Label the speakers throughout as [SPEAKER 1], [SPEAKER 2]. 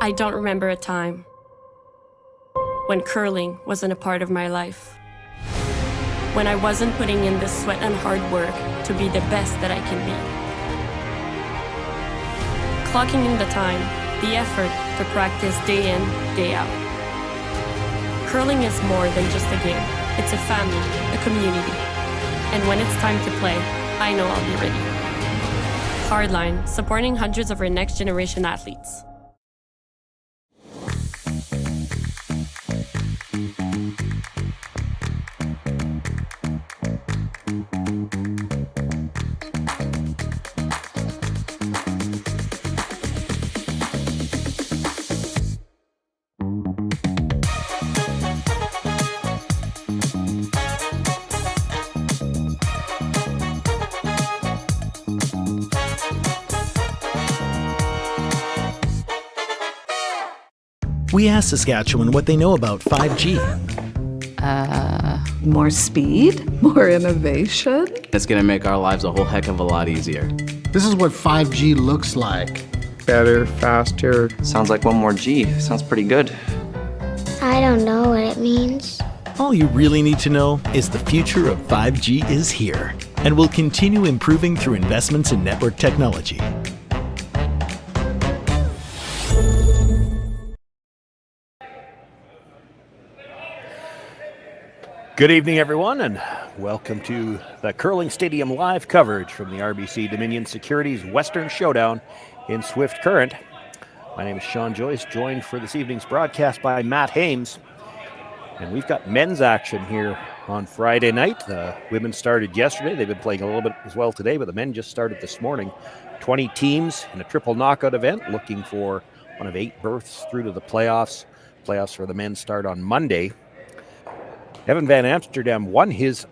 [SPEAKER 1] I don't remember a time when curling wasn't a part of my life. When I wasn't putting in the sweat and hard work to be the best that I can be. Clocking in the time, the effort to practice day in, day out. Curling is more than just a game. It's a family, a community. And when it's time to play, I know I'll be ready. Hardline, supporting hundreds of our next generation athletes.
[SPEAKER 2] We asked Saskatchewan what they know about 5G.
[SPEAKER 3] More speed, more innovation.
[SPEAKER 4] It's going to make our lives a whole heck of a lot easier.
[SPEAKER 5] This is what 5G looks like.
[SPEAKER 6] Better, faster.
[SPEAKER 7] Sounds like one more G. Sounds pretty good.
[SPEAKER 8] I don't know what it means.
[SPEAKER 2] All you really need to know is the future of 5G is here and will continue improving through investments in network technology.
[SPEAKER 9] Good evening, everyone, and welcome to the Curling Stadium live coverage from the RBC Dominion Securities Western Showdown in Swift Current. My name is Shawn Joyce, joined for this evening's broadcast by Matt Hames. And we've got men's action here on Friday night. The women started yesterday. They've been playing a little bit as well today, but the men just started this morning. 20 teams in a triple knockout event looking for one of 8 berths through to the playoffs. Playoffs for the men start on Monday. Evan Van Amsterdam won his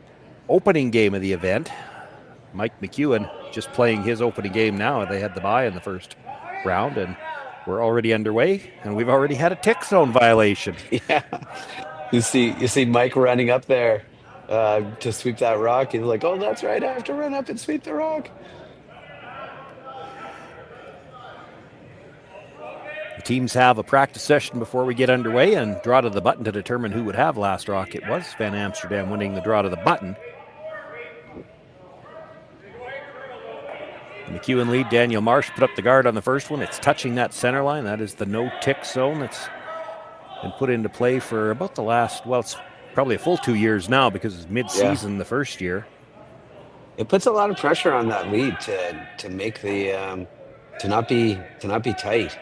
[SPEAKER 9] opening game of the event. Mike McEwen just playing his opening game now. They had the bye in the first round, and we're already underway, and we've already had a tick zone violation.
[SPEAKER 10] Yeah. You see Mike running up there to sweep that rock. He's like, oh, that's right. I have to run up and sweep the rock.
[SPEAKER 9] The teams have a practice session before we get underway and draw to the button to determine who would have last rock. It was Van Amsterdam winning the draw to the button. The McEwen lead, Daniel Marsh put up the guard on the first one. It's touching that center line. That is the no tick zone that's been put into play for about the last, well, it's probably a full 2 years now because it's mid-season the first year.
[SPEAKER 10] It puts a lot of pressure on that lead to make the to not be tight.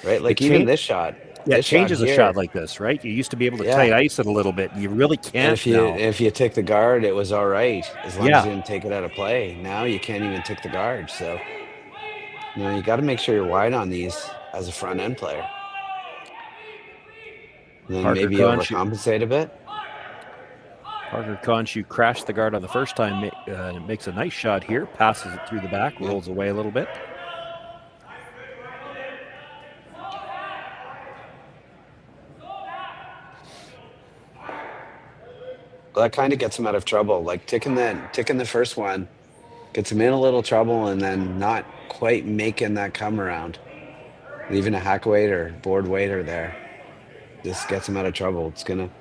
[SPEAKER 10] Right, like even this shot.
[SPEAKER 9] Yeah, it changes a shot like this, right? You used to be able to tight ice it a little bit. And you really can't.
[SPEAKER 10] And if you take the guard, it was all right as long as you didn't take it out of play. Now you can't even take the guard. So, you got to make sure you're wide on these as a front end player. And then maybe overcompensate a bit.
[SPEAKER 9] Parker Conshu crashed the guard on the first time. Makes a nice shot here. Passes it through the back. Rolls away a little bit.
[SPEAKER 10] That kind of gets him out of trouble. Like ticking the first one gets him in a little trouble, and then not quite making that come around. Leaving a hack waiter, board waiter there. This gets him out of trouble. It's gonna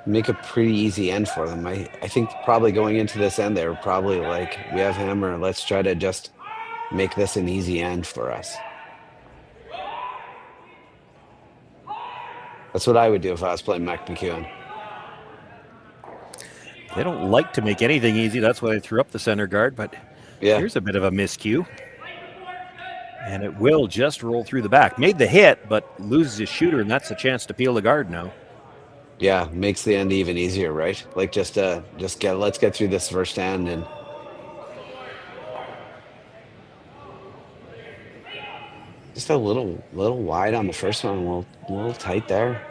[SPEAKER 10] make a pretty easy end for them. I think probably going into this end, they were probably like, we have hammer, let's try to just make this an easy end for us. That's what I would do if I was playing Mike McEwen.
[SPEAKER 9] They don't like to make anything easy. That's why they threw up the center guard, but here's a bit of a miscue. And it will just roll through the back. Made the hit, but loses his shooter, and that's a chance to peel the guard now.
[SPEAKER 10] Yeah, makes the end even easier, right? Like let's get through this first end and just a little wide on the first one, a little tight there.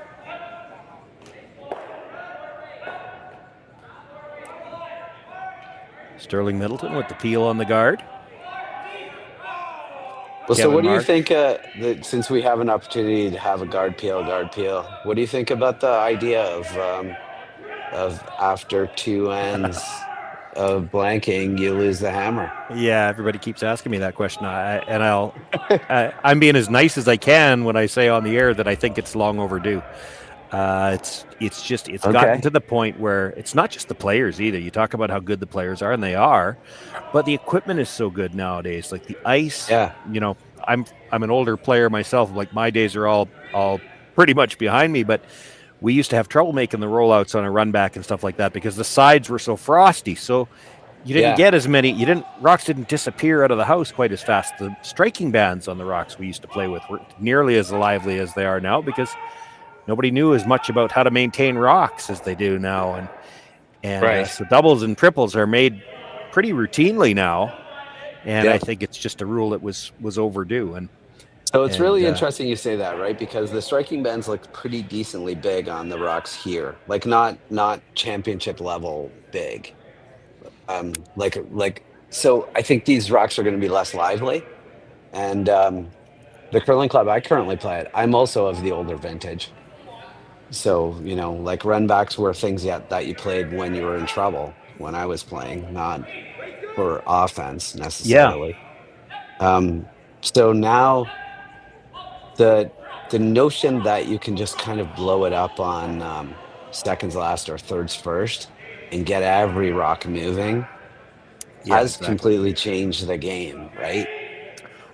[SPEAKER 9] Sterling Middleton with the peel on the guard.
[SPEAKER 10] Well, so what do you think, since we have an opportunity to have a guard peel, what do you think about the idea of after two ends, blanking, you lose the hammer.
[SPEAKER 9] Yeah, everybody keeps asking me that question, I'm being as nice as I can when I say on the air that I think it's long overdue. It's gotten to the point where it's not just the players either. You talk about how good the players are, and they are, but the equipment is so good nowadays. Like the ice, I'm an older player myself. Like my days are all pretty much behind me, but we used to have trouble making the rollouts on a run back and stuff like that because the sides were so frosty. So you didn't get as many. Rocks didn't disappear out of the house quite as fast. The striking bands on the rocks we used to play with weren't nearly as lively as they are now because nobody knew as much about how to maintain rocks as they do now, and so doubles and triples are made pretty routinely now, and I think it's just a rule that was overdue. And
[SPEAKER 10] so it's really interesting you say that, right? Because the striking bands look pretty decently big on the rocks here, like not championship level big. So I think these rocks are going to be less lively, and the curling club I currently play at, I'm also of the older vintage. So, like run backs were things that you played when you were in trouble, when I was playing, not for offense necessarily. So now the notion that you can just kind of blow it up on seconds last or thirds first and get every rock moving has completely changed the game, right?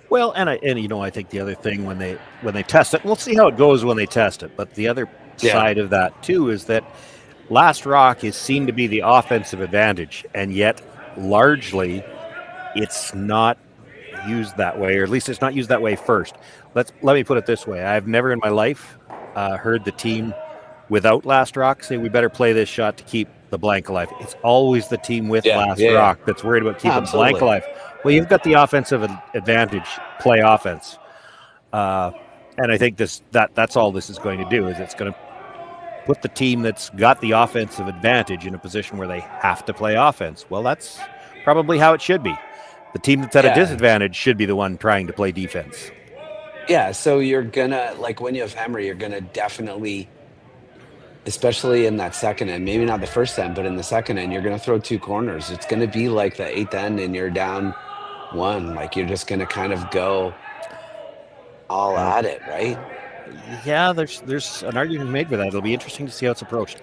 [SPEAKER 9] Well, and I think the other thing when they test it, we'll see how it goes when they test it. But the other side of that too is that last rock is seen to be the offensive advantage, and yet largely it's not used that way, or at least it's not used that way first. Let me put it this way: I've never in my life heard the team without last rock say we better play this shot to keep the blank alive. It's always the team with last rock that's worried about keeping the blank alive. Well, you've got the offensive advantage, play offense. And I think that's all this is going to do, is it's going to put the team that's got the offensive advantage in a position where they have to play offense. Well, that's probably how it should be. The team that's at a disadvantage should be the one trying to play defense.
[SPEAKER 10] Yeah, so you're going to, like when you have hammer, you're going to definitely, especially in that second end, maybe not the first end, but in the second end, you're going to throw two corners. It's going to be like the eighth end and you're down one. Like you're just going to kind of go all at it, right?
[SPEAKER 9] Yeah, there's an argument made for that. It'll be interesting to see how it's approached.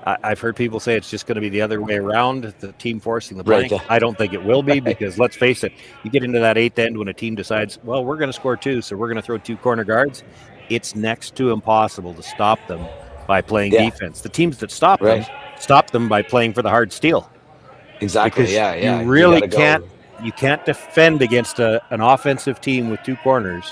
[SPEAKER 9] I've heard people say it's just going to be the other way around, the team forcing the blank. I don't think it will be because let's face it, you get into that eighth end when a team decides, well, we're going to score two, so we're going to throw two corner guards. It's next to impossible to stop them by playing defense. The teams that stop them by playing for the hard steal.
[SPEAKER 10] Exactly.
[SPEAKER 9] Because you really can't defend against an offensive team with two corners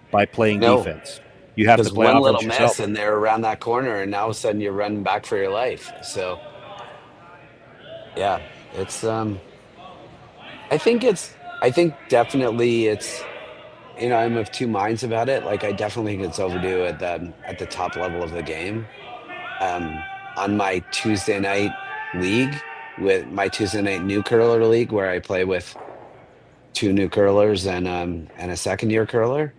[SPEAKER 9] by playing defense. You have to play
[SPEAKER 10] one
[SPEAKER 9] offense
[SPEAKER 10] little
[SPEAKER 9] yourself.
[SPEAKER 10] miss and they're around that corner, and now all of a sudden you're running back for your life. So, it's. I think definitely it's. I'm of two minds about it. Like I definitely think it's overdue at the top level of the game. On my Tuesday night league, with my Tuesday night new curler league, where I play with two new curlers and a second year curler.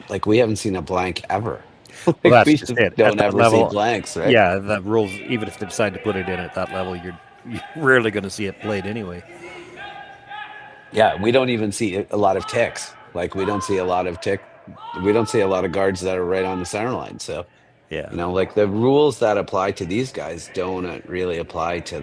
[SPEAKER 10] Like we haven't seen a blank ever.
[SPEAKER 9] Well, that's
[SPEAKER 10] we
[SPEAKER 9] just it.
[SPEAKER 10] Don't ever see blanks, right?
[SPEAKER 9] Yeah, the rules. Even if they decide to put it in at that level, you're rarely going to see it played anyway.
[SPEAKER 10] Yeah, we don't even see a lot of ticks. Like we don't see a lot of We don't see a lot of guards that are right on the center line. So like the rules that apply to these guys don't really apply to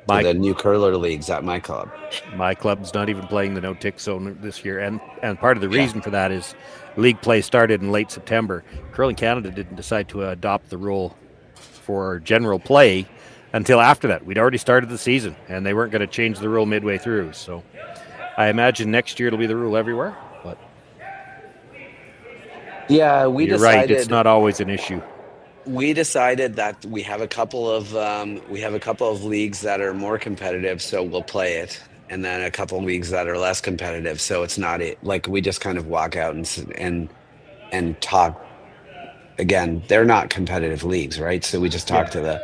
[SPEAKER 10] the new curler leagues at my club.
[SPEAKER 9] My club's not even playing the no-tick zone this year, and part of the reason for that is league play started in late September. Curling Canada didn't decide to adopt the rule for general play until after that. We'd already started the season, and they weren't going to change the rule midway through. So I imagine next year it'll be the rule everywhere. But
[SPEAKER 10] you're
[SPEAKER 9] right; it's not always an issue.
[SPEAKER 10] We decided that we have a couple of leagues that are more competitive, so we'll play it, and then a couple of leagues that are less competitive, so it's not like we just kind of walk out and talk. Again, they're not competitive leagues, right? So we just talk to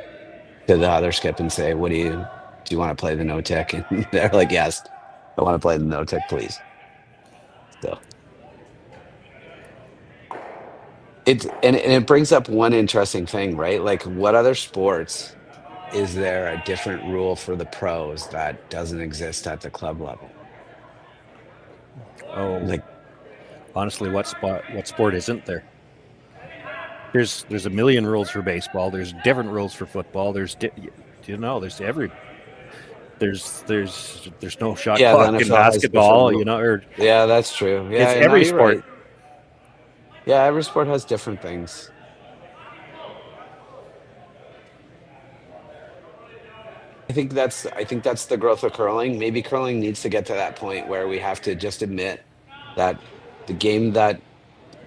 [SPEAKER 10] the other skip and say, "Do you want to play the no tick?" And they're like, "Yes, I want to play the no tick, please." So. It brings up one interesting thing, right? Like what other sports is there a different rule for the pros that doesn't exist at the club level?
[SPEAKER 9] Oh,
[SPEAKER 10] Like,
[SPEAKER 9] honestly, what sport isn't there? There's a million rules for baseball. There's different rules for football. There's there's no shot
[SPEAKER 10] yeah, the
[SPEAKER 9] clock in
[SPEAKER 10] NFL has different
[SPEAKER 9] basketball,
[SPEAKER 10] rules.
[SPEAKER 9] or
[SPEAKER 10] Yeah, that's true. Yeah,
[SPEAKER 9] it's
[SPEAKER 10] no,
[SPEAKER 9] every
[SPEAKER 10] you're
[SPEAKER 9] sport.
[SPEAKER 10] right. Yeah, every sport has different things. I think that's the growth of curling. Maybe curling needs to get to that point where we have to just admit that the game that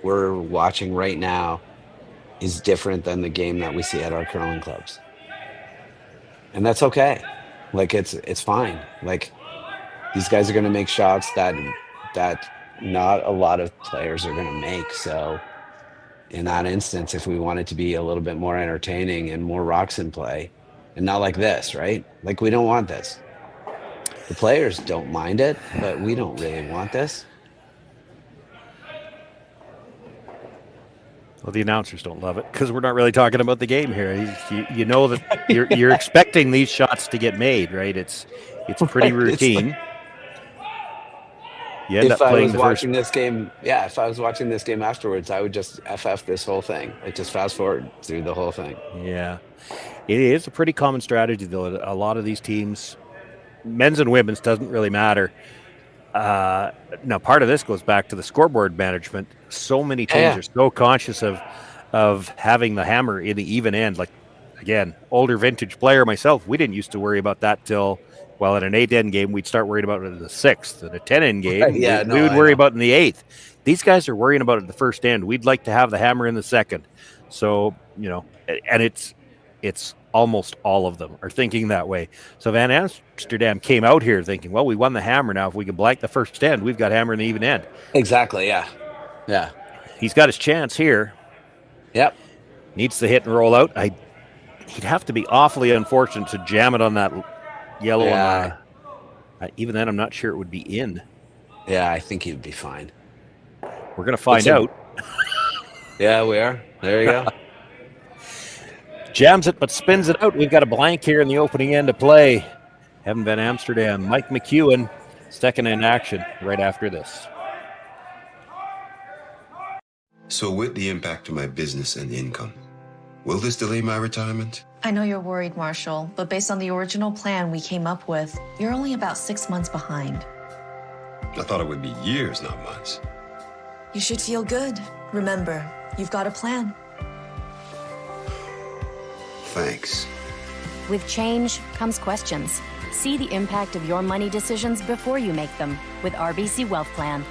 [SPEAKER 10] we're watching right now is different than the game that we see at our curling clubs. And that's okay. Like it's fine. Like these guys are going to make shots that not a lot of players are going to make. So in that instance, if we want it to be a little bit more entertaining and more rocks in play, and not like this, right? Like we don't want this. The players don't mind it, but we don't really want this.
[SPEAKER 9] Well, the announcers don't love it because we're not really talking about the game here. You know that you're expecting these shots to get made, right? It's pretty
[SPEAKER 10] Right, it's
[SPEAKER 9] routine. You end up
[SPEAKER 10] if I
[SPEAKER 9] playing
[SPEAKER 10] was
[SPEAKER 9] the first.
[SPEAKER 10] watching this game, yeah, if I was watching this game afterwards, I would just FF this whole thing. Like just fast forward through the whole thing.
[SPEAKER 9] Yeah, it is a pretty common strategy, though. A lot of these teams, men's and women's, doesn't really matter. Now, part of this goes back to the scoreboard management. So many teams are so conscious of having the hammer in the even end. Like, again, older vintage player myself, we didn't used to worry about that till, well, in an 8-end game, we'd start worrying about it in the 6th. In a 10-end game,
[SPEAKER 10] Right,
[SPEAKER 9] we would worry about it in the 8th. These guys are worrying about it in the first end. We'd like to have the hammer in the second. So, and it's almost all of them are thinking that way. So Van Amsterdam came out here thinking, well, we won the hammer. Now, if we can blank the first end, we've got hammer in the even end.
[SPEAKER 10] Exactly, yeah. Yeah.
[SPEAKER 9] He's got his chance here.
[SPEAKER 10] Yep.
[SPEAKER 9] Needs to hit and roll out. He'd have to be awfully unfortunate to jam it on that yellow
[SPEAKER 10] Yeah.
[SPEAKER 9] one. Even then, I'm not sure it would be in.
[SPEAKER 10] Yeah, I think he'd be fine.
[SPEAKER 9] We're going to find out.
[SPEAKER 10] Yeah, we are. There you go.
[SPEAKER 9] Jams it, but spins it out. We've got a blank here in the opening end of play. Evan Van Amsterdam, Mike McEwen, second in action right after this.
[SPEAKER 11] So with the impact to my business and income, will this delay my retirement?
[SPEAKER 12] I know you're worried, Marshall, but based on the original plan we came up with, you're only about 6 months behind.
[SPEAKER 11] I thought it would be years, not months.
[SPEAKER 12] You should feel good. Remember, you've got a plan.
[SPEAKER 11] Thanks.
[SPEAKER 13] With change comes questions. See the impact of your money decisions before you make them with RBC Wealth Plan.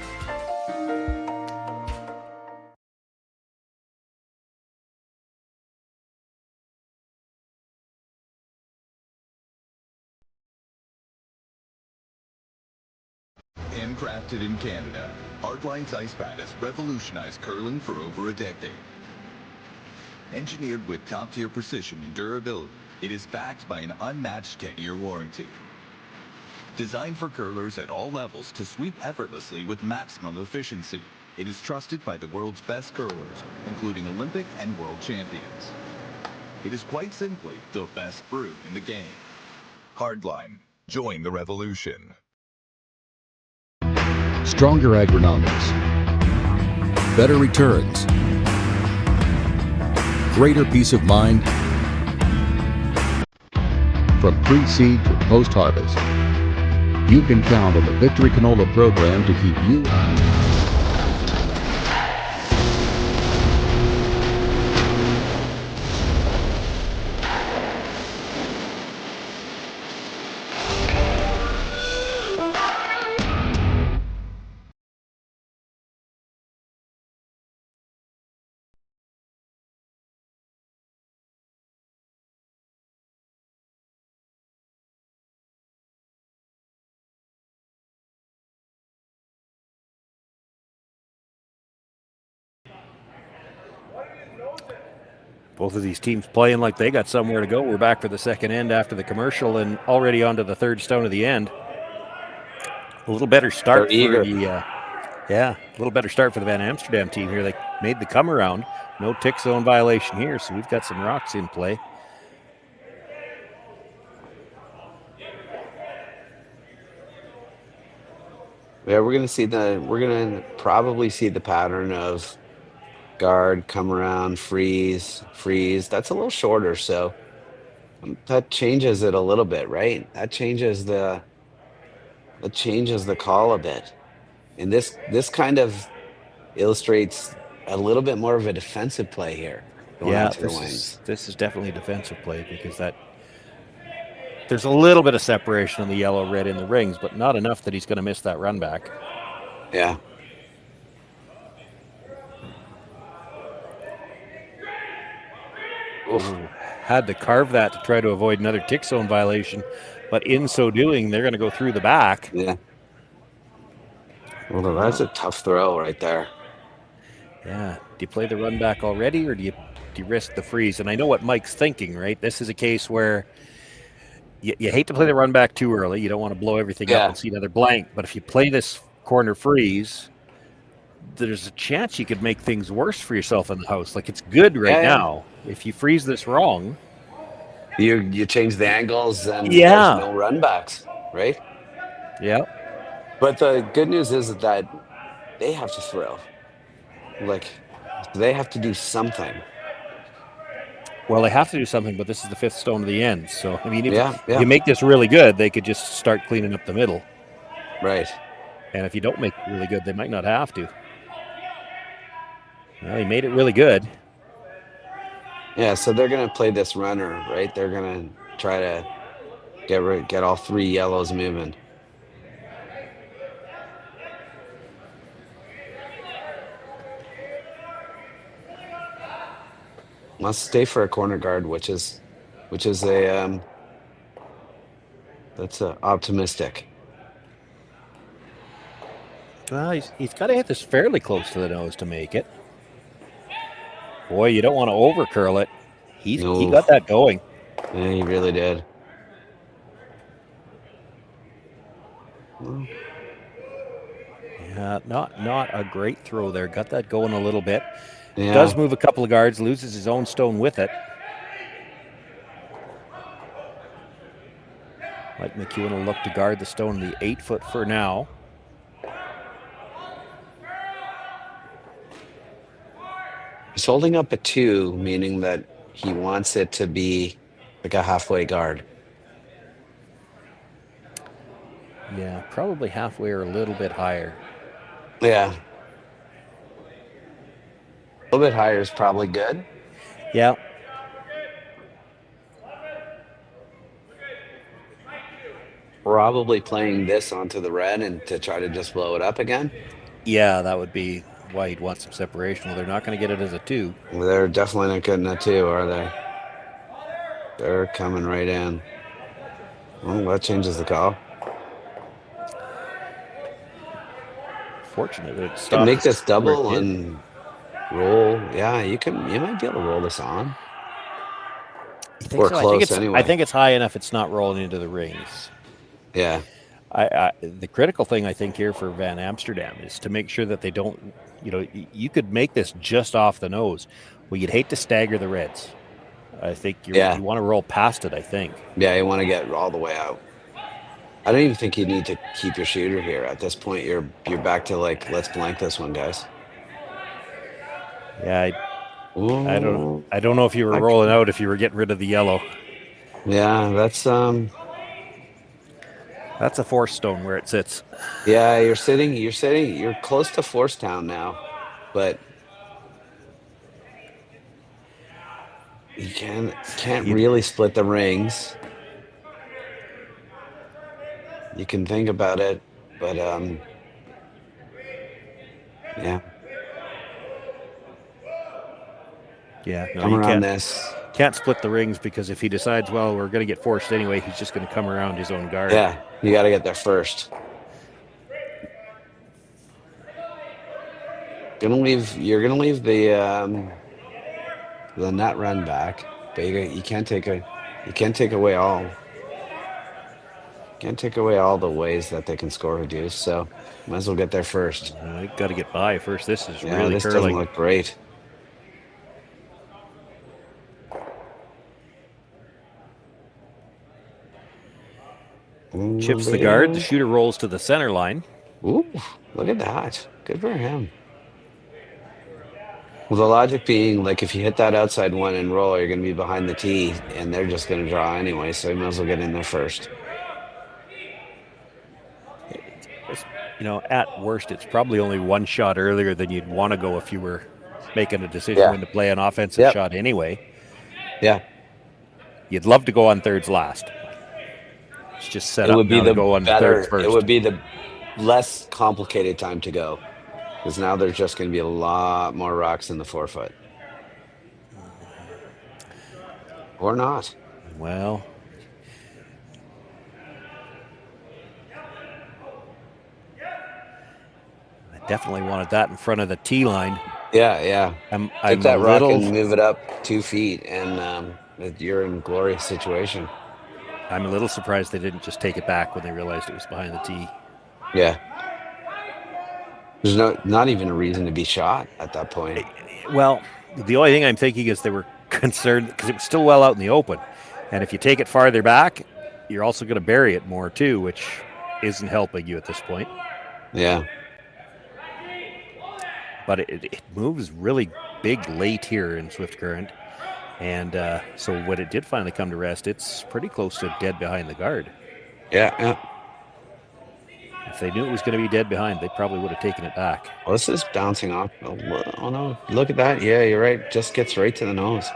[SPEAKER 14] Handcrafted in Canada, Hardline's Ice Pad has revolutionized curling for over a decade. Engineered with top-tier precision and durability, it is backed by an unmatched 10-year warranty. Designed for curlers at all levels to sweep effortlessly with maximum efficiency, it is trusted by the world's best curlers, including Olympic and world champions. It is quite simply the best brew in the game. Hardline. Join the revolution.
[SPEAKER 15] Stronger agronomics, better returns, greater peace of mind. From pre-seed to post-harvest, you can count on the Victory Canola program to keep you
[SPEAKER 9] Both of these teams playing like they got somewhere to go. We're back for the second end after the commercial and already onto the third stone of the end. A little better start for the a little better start for the Van Amsterdam team here. They made the come around. No tick zone violation here, so we've got some rocks in play.
[SPEAKER 10] Yeah, we're gonna probably see the pattern of guard, come around, freeze, freeze. That's a little shorter, so that changes it a little bit, right? That changes the call a bit. And this kind of illustrates a little bit more of a defensive play here, going
[SPEAKER 9] Yeah,
[SPEAKER 10] out to the wings.
[SPEAKER 9] this is definitely a defensive play because there's a little bit of separation on the yellow red in the rings, but not enough that he's going to miss that run back.
[SPEAKER 10] Yeah.
[SPEAKER 9] Ooh, had to carve that to try to avoid another tick zone violation, but in so doing, they're going to go through the back.
[SPEAKER 10] Yeah. Well, that's a tough throw right there.
[SPEAKER 9] Yeah. Do you play the run back already, or do you risk the freeze? And I know what Mike's thinking, right? This is a case where you hate to play the run back too early. You don't want to blow everything up and see another blank. But if you play this corner freeze, there's a chance you could make things worse for yourself in the house. Like, it's good right now. If you freeze this wrong,
[SPEAKER 10] you change the angles and there's no run backs, right?
[SPEAKER 9] Yeah.
[SPEAKER 10] But the good news is that they have to throw. Like, they have to do something.
[SPEAKER 9] Well, they have to do something, but this is the fifth stone of the end. So, I mean, if
[SPEAKER 10] Yeah.
[SPEAKER 9] you make this really good, they could just start cleaning up the middle.
[SPEAKER 10] Right.
[SPEAKER 9] And if you don't make it really good, they might not have to. Well, he made it really good.
[SPEAKER 10] Yeah, so they're going to play this runner, right? They're going to try to get all three yellows moving. Must stay for a corner guard, which is a that's optimistic.
[SPEAKER 9] Well, he's got to hit this fairly close to the nose to make it. Boy, you don't want to over curl it. He got that going.
[SPEAKER 10] Yeah, he really did.
[SPEAKER 9] Yeah, not a great throw there. Got that going a little bit.
[SPEAKER 10] Yeah.
[SPEAKER 9] Does move a couple of guards, loses his own stone with it. Like McEwen will look to guard the stone in the 8-foot for now.
[SPEAKER 10] He's holding up a 2, meaning that he wants it to be like a halfway guard.
[SPEAKER 9] Yeah, probably halfway or a little bit higher.
[SPEAKER 10] Yeah. A little bit higher is probably good.
[SPEAKER 9] Yeah.
[SPEAKER 10] Probably playing this onto the red and to try to just blow it up again.
[SPEAKER 9] Yeah, that would be why he'd want some separation. Well, they're not going to get it as a 2.
[SPEAKER 10] They're definitely not getting a 2, are they? They're coming right in. Well, that changes the call.
[SPEAKER 9] Fortunate that it
[SPEAKER 10] You
[SPEAKER 9] stopped.
[SPEAKER 10] can make this double and roll. Yeah, you might be able to roll this on. Or
[SPEAKER 9] so?
[SPEAKER 10] close anyway.
[SPEAKER 9] I think it's high enough it's not rolling into the rings.
[SPEAKER 10] Yeah.
[SPEAKER 9] The critical thing I think here for Van Amsterdam is to make sure that they don't, you could make this just off the nose. Well, you'd hate to stagger the reds. I think you want to roll past it, I think.
[SPEAKER 10] Yeah, you want to get all the way out. I don't even think you need to keep your shooter here. At this point, you're back to like, let's blank this one, guys.
[SPEAKER 9] Yeah, I don't know if you were rolling out if you were getting rid of the yellow.
[SPEAKER 10] Yeah, that's
[SPEAKER 9] a force stone where it sits.
[SPEAKER 10] Yeah, you're close to Force Town now, but you can't really split the rings. You can think about it, but yeah.
[SPEAKER 9] Yeah, no,
[SPEAKER 10] come
[SPEAKER 9] you
[SPEAKER 10] around this.
[SPEAKER 9] Can't split the rings because if he decides, well, we're going to get forced anyway, he's just going to come around his own guard.
[SPEAKER 10] Yeah, you got to get there first. You're gonna leave the net run back, but you can't take away all the ways that they can score reduce. So might as well get there first.
[SPEAKER 9] You got to get by first. This is really
[SPEAKER 10] this
[SPEAKER 9] curling.
[SPEAKER 10] doesn't look great.
[SPEAKER 9] Chips the guard. The shooter rolls to the center line.
[SPEAKER 10] Ooh, look at that. Good for him. Well, the logic being, like, if you hit that outside one and roll, you're going to be behind the tee, and they're just going to draw anyway, so you might as well get in there first.
[SPEAKER 9] At worst, it's probably only one shot earlier than you'd want to go if you were making a decision when to play an offensive shot anyway.
[SPEAKER 10] Yeah.
[SPEAKER 9] You'd love to go on thirds last. It's just set up now to go on thirds first.
[SPEAKER 10] It would be the less complicated time to go, because now there's just going to be a lot more rocks in the 4-foot. Or not.
[SPEAKER 9] Well, I definitely wanted that in front of the tee line.
[SPEAKER 10] Yeah.
[SPEAKER 9] I'm
[SPEAKER 10] Take that rock
[SPEAKER 9] little,
[SPEAKER 10] and move it up 2 feet, and you're in a glorious situation.
[SPEAKER 9] I'm a little surprised they didn't just take it back when they realized it was behind the tee.
[SPEAKER 10] Yeah. There's not even a reason to be shot at that point.
[SPEAKER 9] Well, the only thing I'm thinking is they were concerned because it was still well out in the open. And if you take it farther back, you're also going to bury it more too, which isn't helping you at this point.
[SPEAKER 10] Yeah.
[SPEAKER 9] But it moves really big late here in Swift Current. And so when it did finally come to rest, it's pretty close to dead behind the guard.
[SPEAKER 10] Yeah.
[SPEAKER 9] If they knew it was going to be dead behind, they probably would have taken it back.
[SPEAKER 10] Well, this is bouncing off. Oh, no. Look at that. Yeah, you're right. Just gets right to the nose.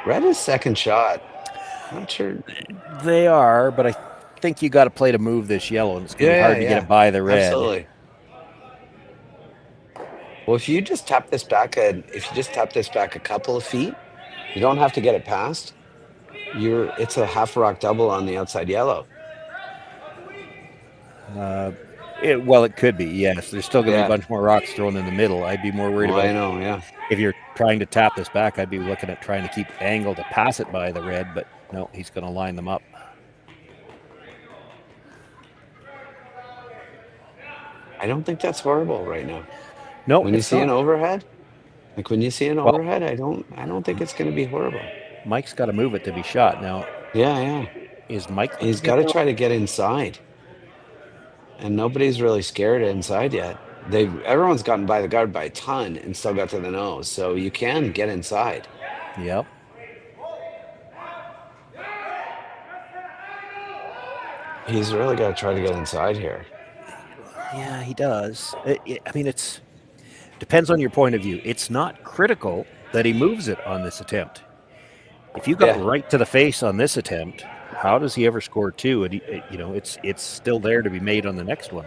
[SPEAKER 10] Red is second shot. I'm not sure.
[SPEAKER 9] They are, but I think you got to play to move this yellow, and it's going to be hard to get it by the red.
[SPEAKER 10] Absolutely. Well, if you just tap this back a couple of feet, you don't have to get it past. It's a half rock double on the outside yellow.
[SPEAKER 9] It could be, yes. There's still going to be a bunch more rocks thrown in the middle. I'd be more worried about.
[SPEAKER 10] I know, yeah.
[SPEAKER 9] If you're trying to tap this back, I'd be looking at trying to keep angle to pass it by the red, but no, he's going to line them up.
[SPEAKER 10] I don't think that's horrible right now.
[SPEAKER 9] No,
[SPEAKER 10] when you see an overhead, I don't think it's going to be horrible.
[SPEAKER 9] Mike's got to move it to be shot now.
[SPEAKER 10] Yeah.
[SPEAKER 9] Is Mike?
[SPEAKER 10] He's got to try to get inside, and nobody's really scared inside yet. Everyone's gotten by the guard by a ton and still got to the nose, so you can get inside.
[SPEAKER 9] Yep.
[SPEAKER 10] He's really got to try to get inside here.
[SPEAKER 9] Yeah, he does. It's depends on your point of view. It's not critical that he moves it on this attempt. If you got right to the face on this attempt, how does he ever score two? And it's still there to be made on the next one.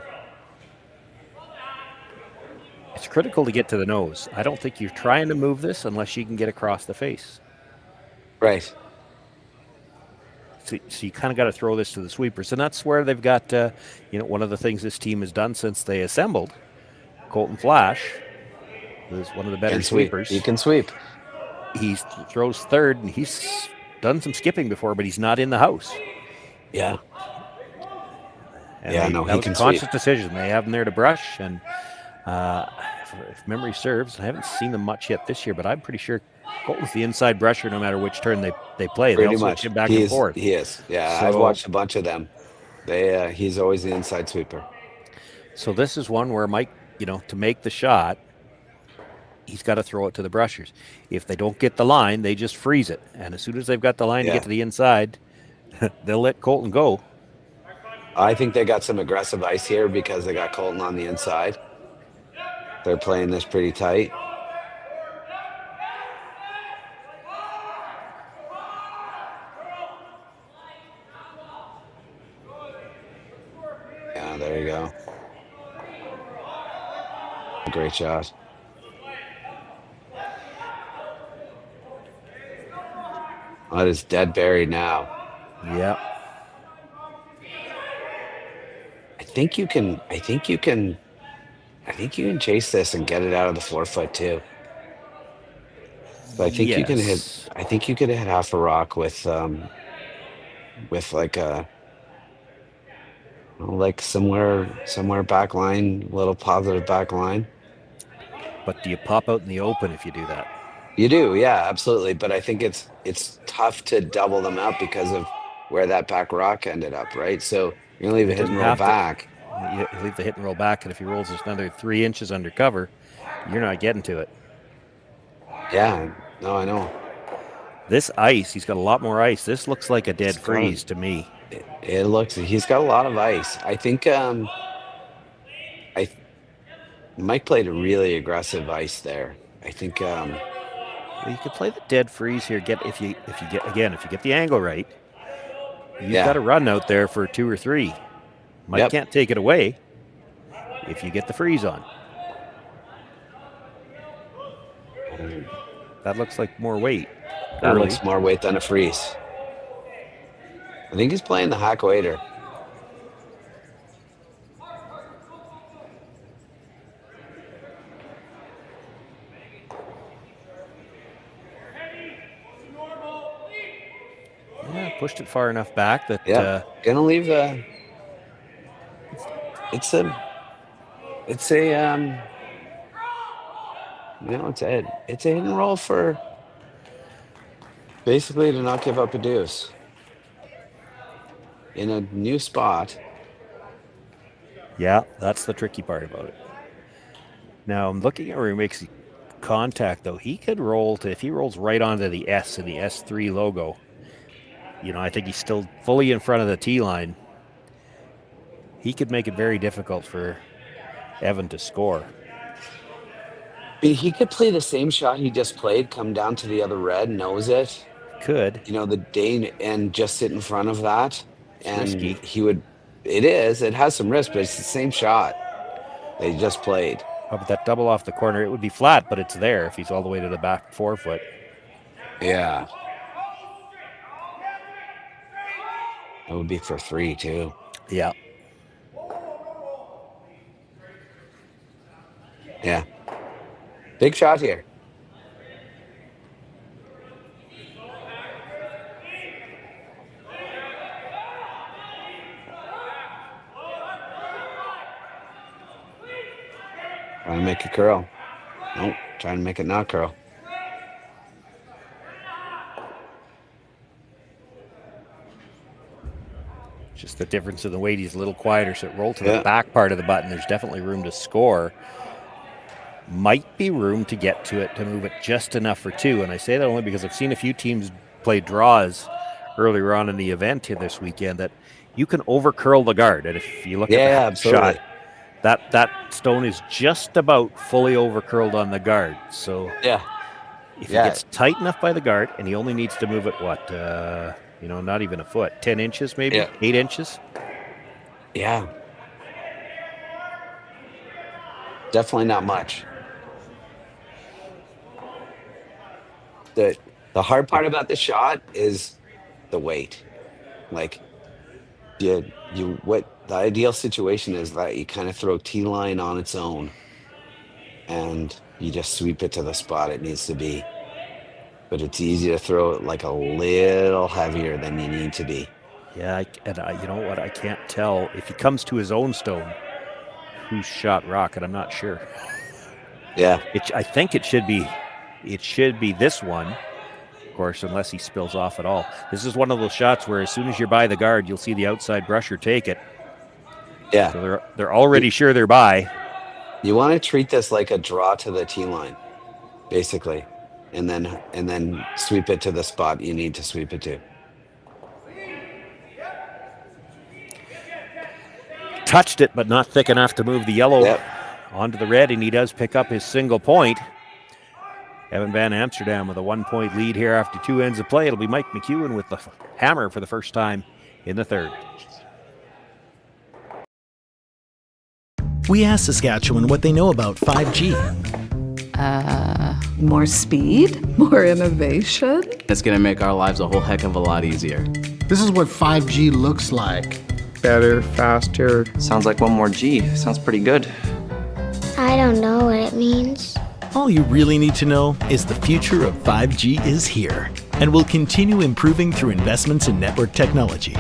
[SPEAKER 9] It's critical to get to the nose. I don't think you're trying to move this unless you can get across the face.
[SPEAKER 10] Right.
[SPEAKER 9] So you kind of got to throw this to the sweepers, and that's where they've got. One of the things this team has done since they assembled, Colton Flash, is one of the better sweepers.
[SPEAKER 10] He can sweep.
[SPEAKER 9] He throws third, and he's done some skipping before, but he's not in the house.
[SPEAKER 10] Yeah.
[SPEAKER 9] And
[SPEAKER 10] he can
[SPEAKER 9] sweep. That was a conscious decision. They have him there to brush, and if memory serves, I haven't seen them much yet this year, but I'm pretty sure Colton's the inside brusher no matter which turn they play.
[SPEAKER 10] Pretty
[SPEAKER 9] They'll
[SPEAKER 10] much.
[SPEAKER 9] switch him back and forth.
[SPEAKER 10] He is. Yeah,
[SPEAKER 9] So,
[SPEAKER 10] I've watched a bunch of them. He's always the inside sweeper.
[SPEAKER 9] So this is one where Mike, to make the shot, he's got to throw it to the brushers. If they don't get the line, they just freeze it. And as soon as they've got the line to get to the inside, they'll let Colton go.
[SPEAKER 10] I think they got some aggressive ice here because they got Colton on the inside. They're playing this pretty tight. Yeah, there you go. Great shot. That is dead buried now.
[SPEAKER 9] Yeah.
[SPEAKER 10] I think you can chase this and get it out of the 4-foot too. But I think you can hit. I think you could hit half a rock with like somewhere back line, little positive back line.
[SPEAKER 9] But do you pop out in the open if you do that?
[SPEAKER 10] You do, yeah, absolutely. But I think it's tough to double them up because of where that back rock ended up, right? So you're going to leave a hit and roll back.
[SPEAKER 9] You leave the hit and roll back, and if he rolls just another 3 inches under cover, you're not getting to it.
[SPEAKER 10] Yeah, no, I know.
[SPEAKER 9] This ice, he's got a lot more ice. This looks like a dead freeze to me.
[SPEAKER 10] It looks, he's got a lot of ice. I think Mike played a really aggressive ice there. I think
[SPEAKER 9] well, you could play the dead freeze here. If you get the angle right, you've got a run out there for 2 or 3. Mike can't take it away if you get the freeze on. That looks like more weight.
[SPEAKER 10] That looks more weight than a freeze. I think he's playing the hack waiter.
[SPEAKER 9] Yeah, pushed it far enough back that
[SPEAKER 10] gonna leave it's a hit and roll for basically to not give up a deuce in a new spot.
[SPEAKER 9] Yeah, that's the tricky part about it. Now I'm looking at where he makes contact, though. He could roll to, if he rolls right onto the S in the S3 logo, I think he's still fully in front of the tee line. He could make it very difficult for Evan to score.
[SPEAKER 10] He could play the same shot he just played, come down to the other red, knows it.
[SPEAKER 9] Could.
[SPEAKER 10] The Dane, and just sit in front of that. And
[SPEAKER 9] risky.
[SPEAKER 10] It has some risk, but it's the same shot they just played.
[SPEAKER 9] Oh, but that double off the corner, it would be flat, but it's there if he's all the way to the back 4 foot.
[SPEAKER 10] Yeah. That would be for 3 too.
[SPEAKER 9] Yeah.
[SPEAKER 10] Yeah. Big shot here. Trying to make it curl. Nope, trying to make it not curl.
[SPEAKER 9] Just the difference in the weight. He's a little quieter, so it rolled to the back part of the button. There's definitely room to score. Might be room to get to it, to move it just enough for 2. And I say that only because I've seen a few teams play draws earlier on in the event here this weekend that you can over curl the guard. And if you look at the shot, that stone is just about fully over curled on the guard. So if he gets tight enough by the guard, and he only needs to move it, not even a foot, 10 inches maybe, 8 inches.
[SPEAKER 10] Yeah. Definitely not much. The hard part about the shot is the weight. Like, what the ideal situation is that you kind of throw tee line on its own, and you just sweep it to the spot it needs to be. But it's easy to throw it like a little heavier than you need to be.
[SPEAKER 9] Yeah, you know what? I can't tell if he comes to his own stone who's shot rocket. I'm not sure.
[SPEAKER 10] Yeah,
[SPEAKER 9] I think it should be this one, of course, unless he spills off at all. This is one of those shots where as soon as you're by the guard, you'll see the outside brusher take it.
[SPEAKER 10] Yeah,
[SPEAKER 9] so they're already sure they're by.
[SPEAKER 10] You want to treat this like a draw to the tee line, basically, and then sweep it to the spot you need to sweep it to.
[SPEAKER 9] Touched it, but not thick enough to move the yellow onto the red, and he does pick up his single point. Evan Van Amsterdam with a 1-point lead here after 2 ends of play. It'll be Mike McEwen with the hammer for the first time in the third.
[SPEAKER 2] We asked Saskatchewan what they know about 5G.
[SPEAKER 3] More speed, more innovation.
[SPEAKER 4] It's going to make our lives a whole heck of a lot easier.
[SPEAKER 5] This is what 5G looks like.
[SPEAKER 6] Better, faster.
[SPEAKER 7] Sounds like 1 more G. Sounds pretty good.
[SPEAKER 8] I don't know what it means.
[SPEAKER 2] All you really need to know is the future of 5G is here and will continue improving through investments in network technology.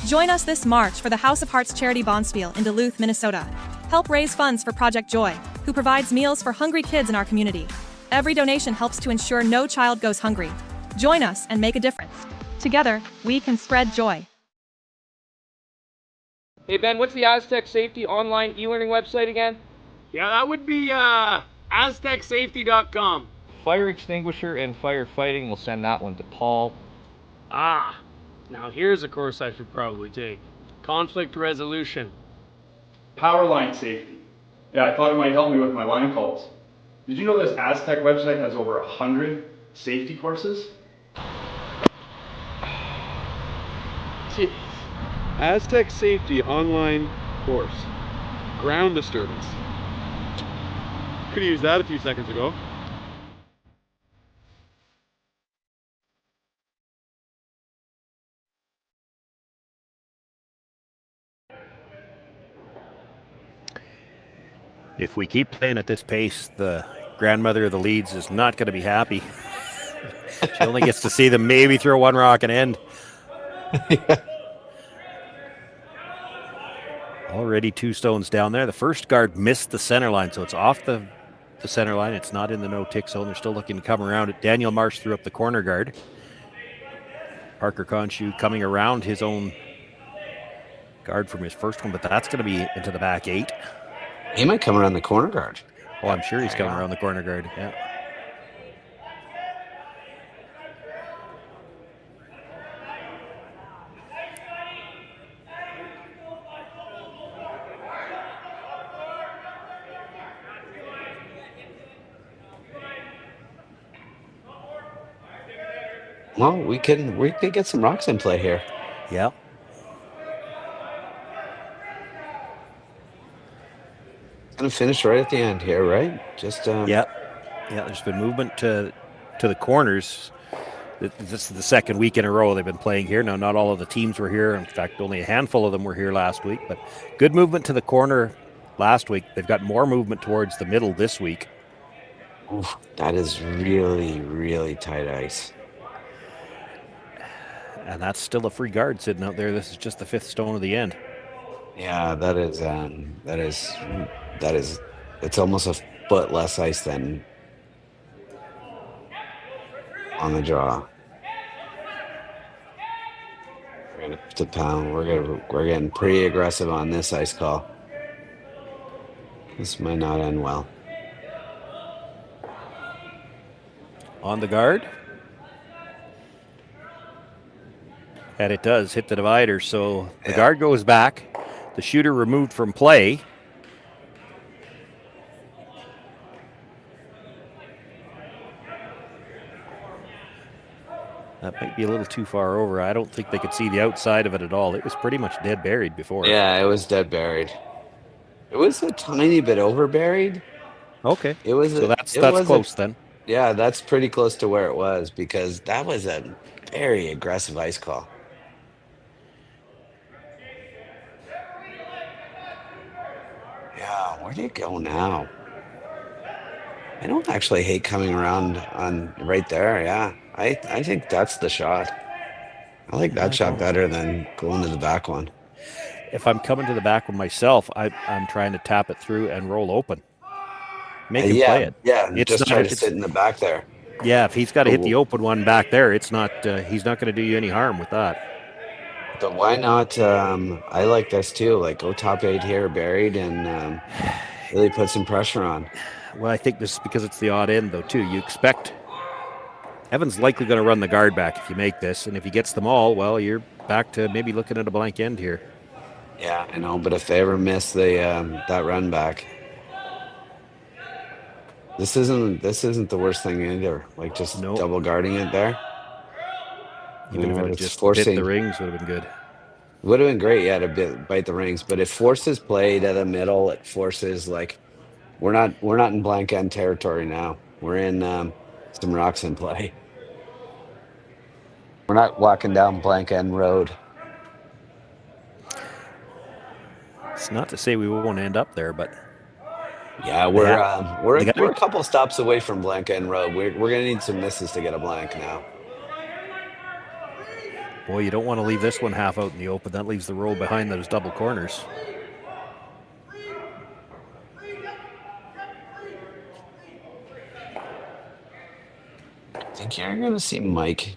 [SPEAKER 16] Join us this March for the House of Hearts Charity Bonspiel in Duluth, Minnesota. Help raise funds for Project Joy, who provides meals for hungry kids in our community. Every donation helps to ensure no child goes hungry. Join us and make a difference. Together, we can spread joy.
[SPEAKER 17] Hey Ben, what's the Aztec Safety online e-learning website again?
[SPEAKER 18] Yeah, that would be aztecsafety.com.
[SPEAKER 17] Fire extinguisher and firefighting, we'll send that one to Paul.
[SPEAKER 18] Ah, now here's a course I should probably take. Conflict resolution.
[SPEAKER 19] Power line safety. Yeah, I thought it might help me with my line calls. Did you know this Aztec website has over 100 safety courses?
[SPEAKER 20] Jeez. Aztec Safety online course. Ground disturbance. Could have used that a few seconds ago.
[SPEAKER 9] If we keep playing at this pace, the grandmother of the Leeds is not going to be happy. She only gets to see them maybe throw one rock and end. Already 2 stones down there. The first guard missed the center line, so it's off the center line. It's not in the no-tick zone. They're still looking to come around it. Daniel Marsh threw up the corner guard. Parker Conshu coming around his own guard from his first one, but that's going to be into the back 8.
[SPEAKER 10] He might come around the corner guard.
[SPEAKER 9] Oh, I'm sure he's coming around the corner guard, yeah.
[SPEAKER 10] Well, we could get some rocks in play here.
[SPEAKER 9] Yeah.
[SPEAKER 10] Gonna finish right at the end here, right? Just
[SPEAKER 9] yeah. There's been movement to the corners. This is the second week in a row they've been playing here. Now, not all of the teams were here. In fact, only a handful of them were here last week. But good movement to the corner last week. They've got more movement towards the middle this week.
[SPEAKER 10] Oof, that is really, really tight ice.
[SPEAKER 9] And that's still a free guard sitting out there. This is just the 5th stone of the end.
[SPEAKER 10] Yeah, that is. It's almost a foot less ice than on the draw. We're gonna have to pound. We're getting pretty aggressive on this ice call. This might not end well.
[SPEAKER 9] On the guard. And it does hit the divider, so the guard goes back. The shooter removed from play. That might be a little too far over. I don't think they could see the outside of it at all. It was pretty much dead buried before.
[SPEAKER 10] Yeah, it was dead buried. It was a tiny bit over buried.
[SPEAKER 9] Okay.
[SPEAKER 10] It was.
[SPEAKER 9] So that's close then.
[SPEAKER 10] Yeah, that's pretty close to where it was because that was a very aggressive ice call. Yeah, where do you go now? I don't actually hate coming around on right there. Yeah, I think that's the shot. I like that shot better than going to the back one.
[SPEAKER 9] If I'm coming to the back one myself, I'm trying to tap it through and roll open. Make him play it.
[SPEAKER 10] Yeah, just try to sit in the back there.
[SPEAKER 9] Yeah, if he's got to hit the open one back there, it's not. He's not going to do you any harm with that.
[SPEAKER 10] But why not? I like this too. Like go top 8 here, buried, and really put some pressure on.
[SPEAKER 9] Well, I think this is because it's the odd end, though, too. You expect Evan's likely going to run the guard back if you make this, and if he gets them all, well, you're back to maybe looking at a blank end here.
[SPEAKER 10] Yeah, I know, but if they ever miss the that run back, this isn't the worst thing either. Like just double guarding it there.
[SPEAKER 9] Even if it just bit the rings, would have been good.
[SPEAKER 10] Would have been great, yeah, to bite the rings. But it forces play to the middle. It forces we're not in blank end territory now. We're in some rocks in play. We're not walking down blank end road.
[SPEAKER 9] It's not to say we won't end up there, but
[SPEAKER 10] yeah, we're a couple stops away from blank end road. We're gonna need some misses to get a blank now.
[SPEAKER 9] Boy, you don't want to leave this one half out in the open. That leaves the row behind those double corners.
[SPEAKER 10] I think you're going to see Mike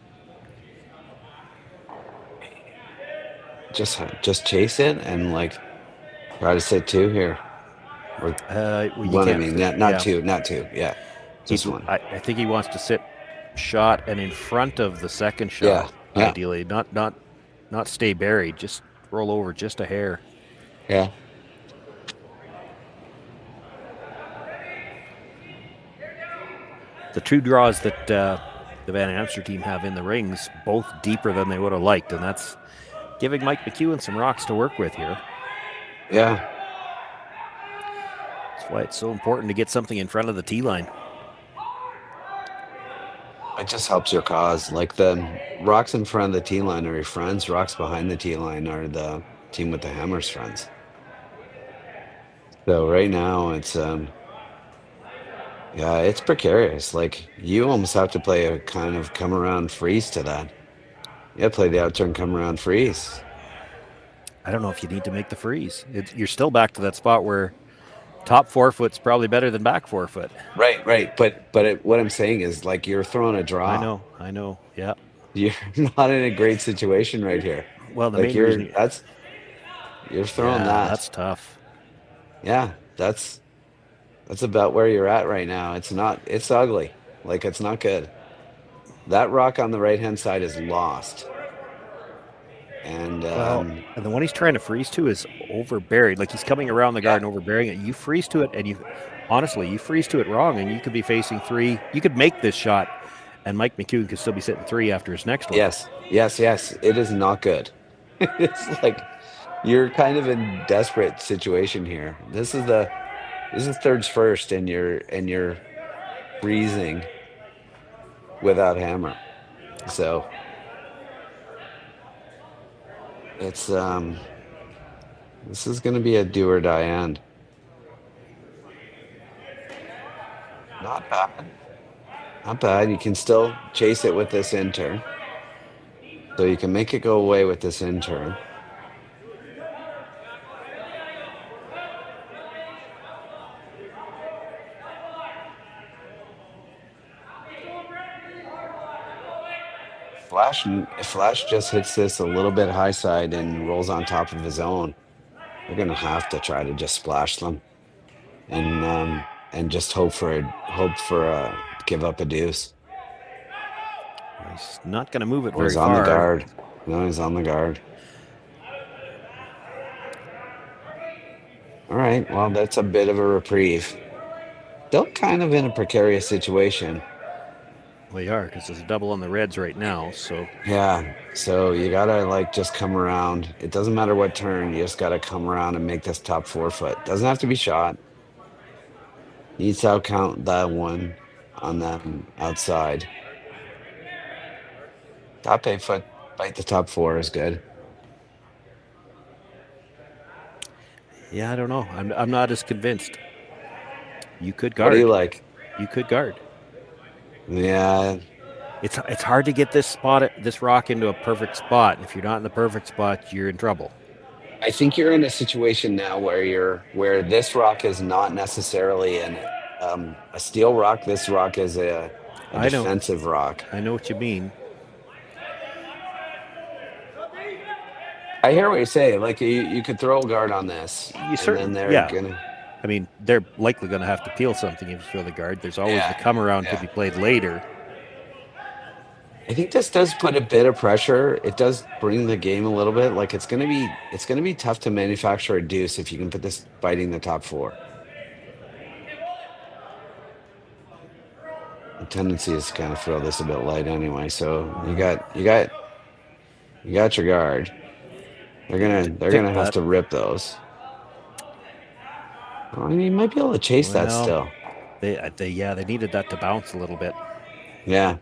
[SPEAKER 10] just chase it and like try to sit two here. Or one, I mean, not two. Yeah, just one.
[SPEAKER 9] I think he wants to sit shot and in front of the second shot.
[SPEAKER 10] Yeah.
[SPEAKER 9] Ideally, not stay buried. Just roll over just a hair.
[SPEAKER 10] Yeah.
[SPEAKER 9] The two draws that the Van Amster team have in the rings, both deeper than they would have liked, and that's giving Mike McEwen some rocks to work with here.
[SPEAKER 10] Yeah.
[SPEAKER 9] That's why it's so important to get something in front of the tee line.
[SPEAKER 10] It just helps your cause. Like the rocks in front of the tee line are your friends. Rocks behind the tee line are the team with the hammer's friends. So right now it's yeah, it's precarious. Like you almost have to play a kind of come around freeze to that. Yeah, play the outturn come around freeze.
[SPEAKER 9] I don't know if you need to make the freeze. You're still back to that spot where top 4 foot's probably better than back 4 foot.
[SPEAKER 10] Right. But what I'm saying is like you're throwing a draw.
[SPEAKER 9] I know. Yeah.
[SPEAKER 10] You're not in a great situation right here.
[SPEAKER 9] Well, the
[SPEAKER 10] like
[SPEAKER 9] main reason
[SPEAKER 10] you're throwing that.
[SPEAKER 9] That's tough.
[SPEAKER 10] Yeah, that's about where you're at right now. It's ugly. Like it's not good. That rock on the right-hand side is lost. And
[SPEAKER 9] and the one he's trying to freeze to is over buried. Like he's coming around the garden over burying it. You freeze to it, and you freeze to it wrong, and you could be facing 3. You could make this shot, and Mike McEwen could still be sitting 3 after his next one.
[SPEAKER 10] Yes. It is not good. It's like you're kind of in desperate situation here. This is thirds first, and you're freezing without hammer. So it's this is going to be a do or die end. Not bad. You can still chase it with this in turn, so you can make it go away with this in turn. Flash just hits this a little bit high side and rolls on top of his own. We're gonna have to try to just splash them, and just hope for a give up a deuce.
[SPEAKER 9] He's not gonna move it very
[SPEAKER 10] He's
[SPEAKER 9] far.
[SPEAKER 10] on the guard. No, he's on the guard. All right. Well, that's a bit of a reprieve. Still kind of in a precarious situation.
[SPEAKER 9] Well, you are, because there's a double on the reds right now, so.
[SPEAKER 10] Yeah, so you gotta like just come around. It doesn't matter what turn, you just gotta come around and make this top 4 foot. Doesn't have to be shot. Needs to outcount that one on that outside. Top 8 foot, bite the top 4 is good.
[SPEAKER 9] Yeah, I don't know. I'm not as convinced. You could guard.
[SPEAKER 10] What do you like?
[SPEAKER 9] You could guard.
[SPEAKER 10] Yeah,
[SPEAKER 9] it's hard to get this rock into a perfect spot. If you're not in the perfect spot, you're in trouble.
[SPEAKER 10] I think you're in a situation now where this rock is not necessarily a steel rock. This rock is a defensive rock.
[SPEAKER 9] I know what you mean.
[SPEAKER 10] I hear what you're saying. Like you could throw a guard on this.
[SPEAKER 9] You certainly,
[SPEAKER 10] gonna.
[SPEAKER 9] I mean, they're likely going to have to peel something if you throw the guard. There's always the come around to be played later.
[SPEAKER 10] I think this does put a bit of pressure. It does bring the game a little bit. Like it's gonna be tough to manufacture a deuce if you can put this biting the top 4. The tendency is to kind of throw this a bit light anyway. So you got your guard. They're gonna have to rip those. I mean, you might be able to chase that still.
[SPEAKER 9] They needed that to bounce a little bit.
[SPEAKER 10] Yeah.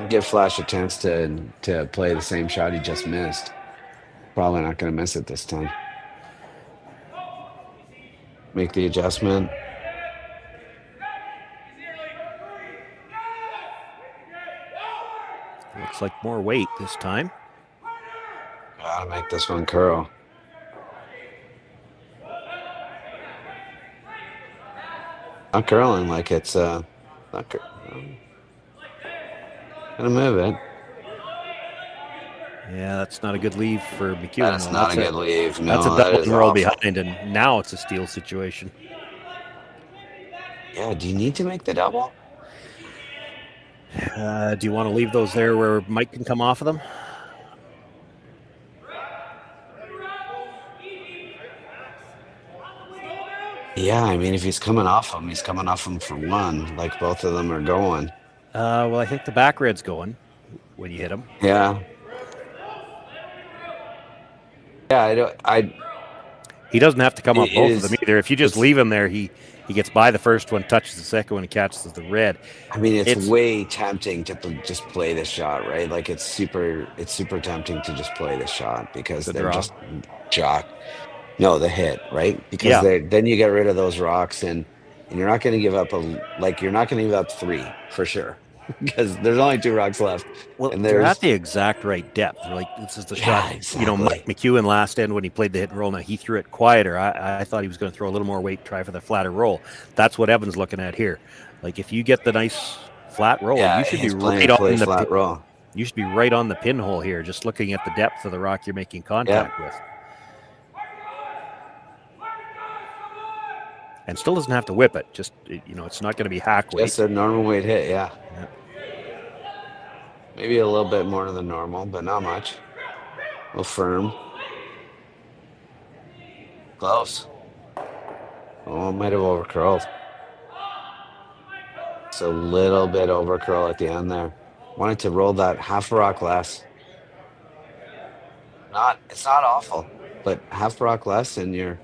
[SPEAKER 10] Give Flash a chance to play the same shot he just missed. Probably not going to miss it this time. Make the adjustment.
[SPEAKER 9] Looks like more weight this time.
[SPEAKER 10] Gotta make this one curl. Not curling like it's not gonna move it.
[SPEAKER 9] Yeah, that's not a good leave for McEwen.
[SPEAKER 10] That's not a good leave. No,
[SPEAKER 9] that's a
[SPEAKER 10] that
[SPEAKER 9] double
[SPEAKER 10] is
[SPEAKER 9] and roll
[SPEAKER 10] awful.
[SPEAKER 9] behind, and now it's a steal situation.
[SPEAKER 10] Yeah, do you need to make the double?
[SPEAKER 9] Do you want to leave those there where Mike can come off of them?
[SPEAKER 10] Yeah, I mean, if he's coming off them, he's coming off them for one. Like both of them are going.
[SPEAKER 9] Well, I think the back red's going when you hit him.
[SPEAKER 10] Yeah. Yeah,
[SPEAKER 9] He doesn't have to come off both of them either. If you just
[SPEAKER 10] it's-
[SPEAKER 9] leave him there, he gets by the first one, touches the second one, and catches the red.
[SPEAKER 10] I mean, it's way tempting to just play this shot, right? Like it's super tempting to just play this shot because
[SPEAKER 9] The
[SPEAKER 10] they're
[SPEAKER 9] draw.
[SPEAKER 10] just jock. No, the hit, right? Because then you get rid of those rocks and you're not going to give up you're not going to give up 3 for sure because there's only 2 rocks left.
[SPEAKER 9] Well,
[SPEAKER 10] and
[SPEAKER 9] they're
[SPEAKER 10] there's
[SPEAKER 9] at the exact right depth. Like this is the shot.
[SPEAKER 10] exactly.
[SPEAKER 9] Mike McEwen last end when he played the hit and roll. Now he threw it quieter. I thought he was going to throw a little more weight, try for the flatter roll. That's what Evan's looking at here. Like if you get the nice flat roll, you should be right on the
[SPEAKER 10] flat roll.
[SPEAKER 9] You should be right on the pinhole here, just looking at the depth of the rock you're making contact with. And still doesn't have to whip it. Just it's not going to be hack weight.
[SPEAKER 10] Just a normal weight hit, yeah. Maybe a little bit more than normal, but not much. A little firm. Close. Oh, it might have overcurled. It's a little bit overcurl at the end there. Wanted to roll that half a rock less. It's not awful, but half a rock less and you're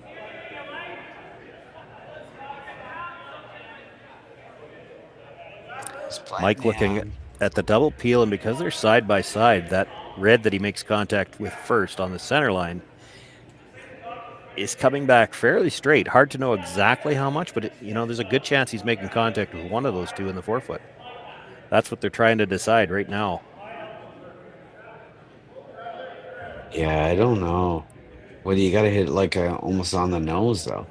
[SPEAKER 9] Mike looking at the double peel, and because they're side by side, that red that he makes contact with first on the center line is coming back fairly straight. Hard to know exactly how much, but there's a good chance he's making contact with one of those two in the forefoot. That's what they're trying to decide right now.
[SPEAKER 10] Yeah, I don't know. Well, you got to hit almost on the nose, though.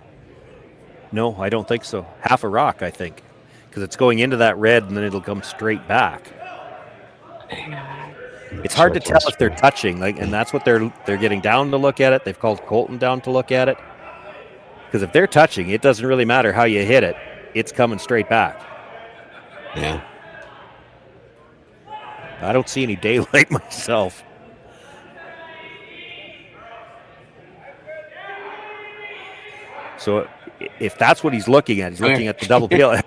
[SPEAKER 9] No, I don't think so. Half a rock, I think, because it's going into that red and then it'll come straight back. It's hard to tell if they're touching, and that's what they're getting down to look at it. They've called Colton down to look at it, because if they're touching, it doesn't really matter how you hit it; it's coming straight back.
[SPEAKER 10] Yeah.
[SPEAKER 9] I don't see any daylight myself. So if that's what he's looking at, he's looking at the double peel.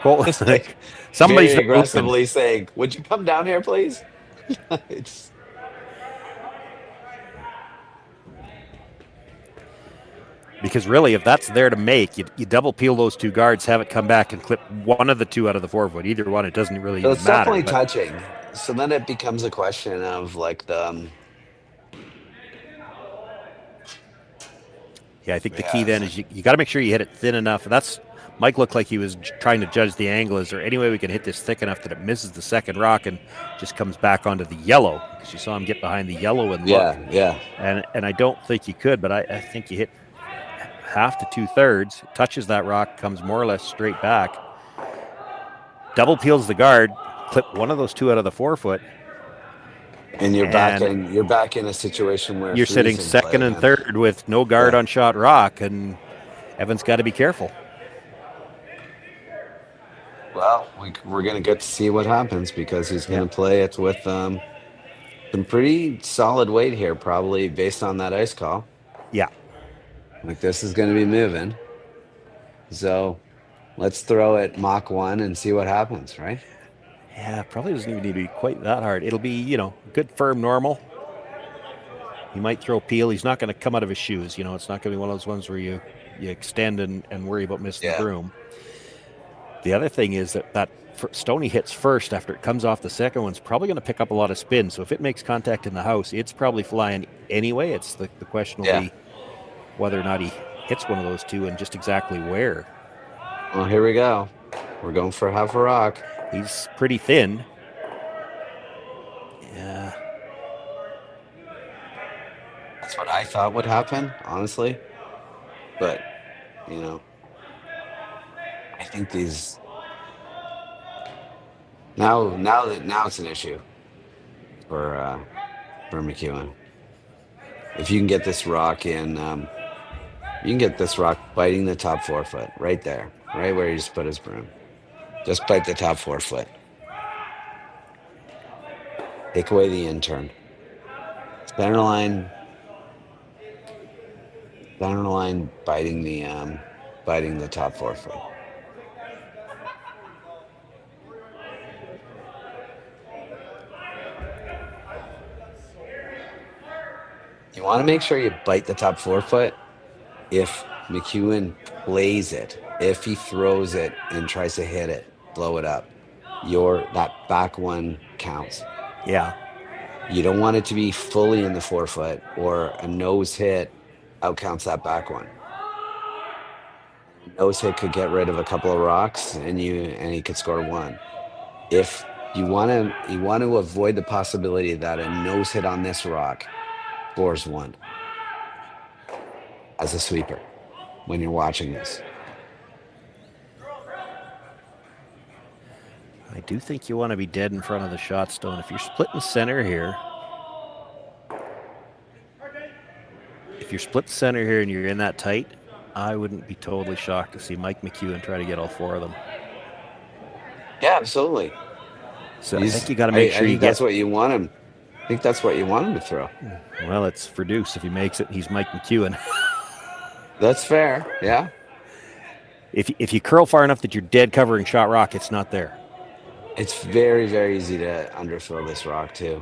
[SPEAKER 10] It's like
[SPEAKER 9] somebody's
[SPEAKER 10] very aggressively saying, "Would you come down here, please?"
[SPEAKER 9] Because really, if that's there to make, you double peel those two guards, have it come back and clip one of the two out of the forefoot. Either one, it doesn't really
[SPEAKER 10] So it's
[SPEAKER 9] matter.
[SPEAKER 10] definitely touching. So then it becomes a question of
[SPEAKER 9] Yeah, I think the key then is you got to make sure you hit it thin enough. That's Mike looked like he was trying to judge the angle. Is there any way we can hit this thick enough that it misses the second rock and just comes back onto the yellow? Because you saw him get behind the yellow and look.
[SPEAKER 10] Yeah.
[SPEAKER 9] And I don't think you could, but I think you hit half to 2/3, touches that rock, comes more or less straight back. Double peels the guard, clip one of those two out of the forefoot.
[SPEAKER 10] And you're back in a situation where
[SPEAKER 9] you're sitting second and third with no guard on shot rock, and Evan's got to be careful.
[SPEAKER 10] Well, we're going to get to see what happens because he's going to play it with some pretty solid weight here, probably based on that ice call.
[SPEAKER 9] Yeah.
[SPEAKER 10] Like this is going to be moving. So let's throw it Mach 1 and see what happens, right?
[SPEAKER 9] Yeah, probably doesn't even need to be quite that hard. It'll be, good firm normal. He might throw peel. He's not going to come out of his shoes. It's not going to be one of those ones where you extend and worry about missing the broom. The other thing is that stone he hits first after it comes off the second one's probably going to pick up a lot of spin. So if it makes contact in the house, it's probably flying anyway. It's the question will be whether or not he hits one of those two and just exactly where.
[SPEAKER 10] Well, here we go. We're going for half a rock.
[SPEAKER 9] He's pretty thin.
[SPEAKER 10] I thought would happen, honestly. But, I think these now it's an issue for McEwen. If you can get this rock in, you can get this rock biting the top 4 foot right there, right where he just put his broom. Just bite the top 4 foot. Take away the in-turn. Center line biting the top 4 foot. You want to make sure you bite the top 4 foot if McEwen plays it. If he throws it and tries to hit it, blow it up, that back one counts.
[SPEAKER 9] Yeah.
[SPEAKER 10] You don't want it to be fully in the 4 foot, or a nose hit outcounts that back one. Nose hit could get rid of a couple of rocks, and he could score 1. If you want to avoid the possibility that a nose hit on this rock scores 1 as a sweeper when you're watching this.
[SPEAKER 9] I do think you want to be dead in front of the shot stone. If you're splitting center here, and you're in that tight, I wouldn't be totally shocked to see Mike McEwen try to get all 4 of them.
[SPEAKER 10] Yeah, absolutely.
[SPEAKER 9] So I think you got to make sure
[SPEAKER 10] that's what you want him. I think that's what you want him to throw.
[SPEAKER 9] Well, it's for Deuce. If he makes it, he's Mike McEwen.
[SPEAKER 10] That's fair. Yeah.
[SPEAKER 9] If you curl far enough that you're dead covering shot rock, it's not there.
[SPEAKER 10] It's very, very easy to underthrow this rock too.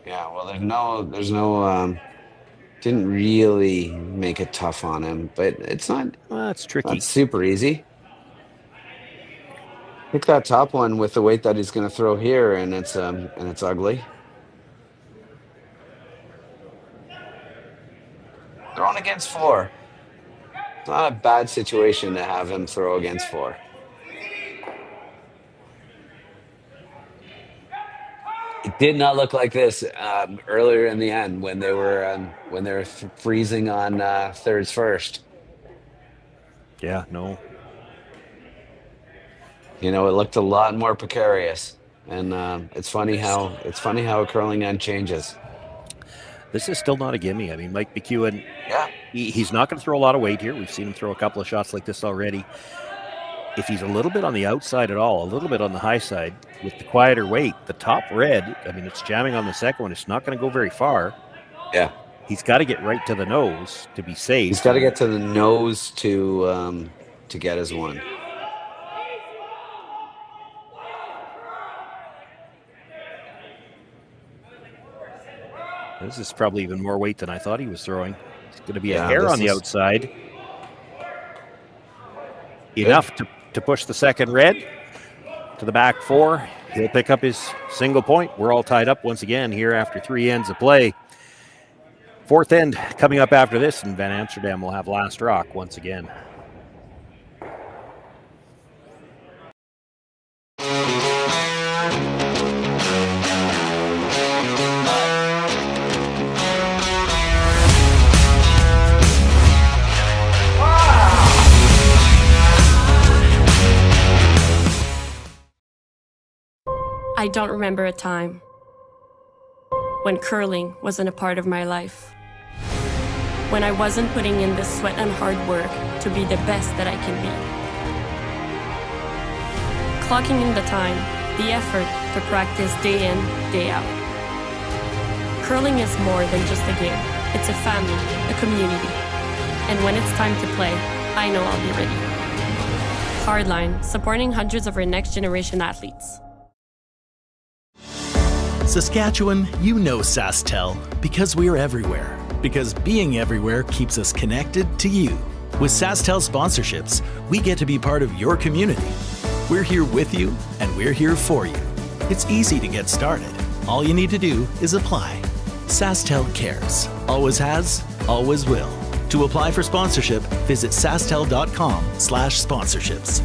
[SPEAKER 10] Yeah, well, there's no didn't really make it tough on him, but it's not.
[SPEAKER 9] Well, it's tricky.
[SPEAKER 10] It's super easy. Pick that top one with the weight that he's going to throw here, and it's ugly. Throwing against 4. It's not a bad situation to have him throw against 4. It did not look like this earlier in the end when they were freezing on thirds first.
[SPEAKER 9] Yeah, no.
[SPEAKER 10] It looked a lot more precarious, and it's funny how a curling end changes.
[SPEAKER 9] This is still not a gimme. I mean, Mike McEwen,
[SPEAKER 10] yeah,
[SPEAKER 9] he's not going to throw a lot of weight here. We've seen him throw a couple of shots like this already. If he's a little bit on the outside at all, a little bit on the high side, with the quieter weight, the top red, I mean, it's jamming on the second one. It's not going to go very far.
[SPEAKER 10] Yeah.
[SPEAKER 9] He's got to get right to the nose to be safe.
[SPEAKER 10] He's got to get to the nose to get his 1.
[SPEAKER 9] This is probably even more weight than I thought he was throwing. It's going to be a hair on the outside. Good. Enough to push the second red to the back 4. He'll pick up his single point. We're all tied up once again here after 3 ends of play. 4th end coming up after this, and Van Amsterdam will have last rock once again.
[SPEAKER 1] I don't remember a time when curling wasn't a part of my life. When I wasn't putting in the sweat and hard work to be the best that I can be. Clocking in the time, the effort to practice day in, day out. Curling is more than just a game. It's a family, a community. And when it's time to play, I know I'll be ready. Hardline, supporting hundreds of our next generation athletes.
[SPEAKER 2] Saskatchewan, you know Sasktel because we're everywhere. Because being everywhere keeps us connected to you. With Sasktel sponsorships, we get to be part of your community. We're here with you, and we're here for you. It's easy to get started. All you need to do is apply. Sasktel cares. Always has, always will. To apply for sponsorship, visit sastel.com/sponsorships.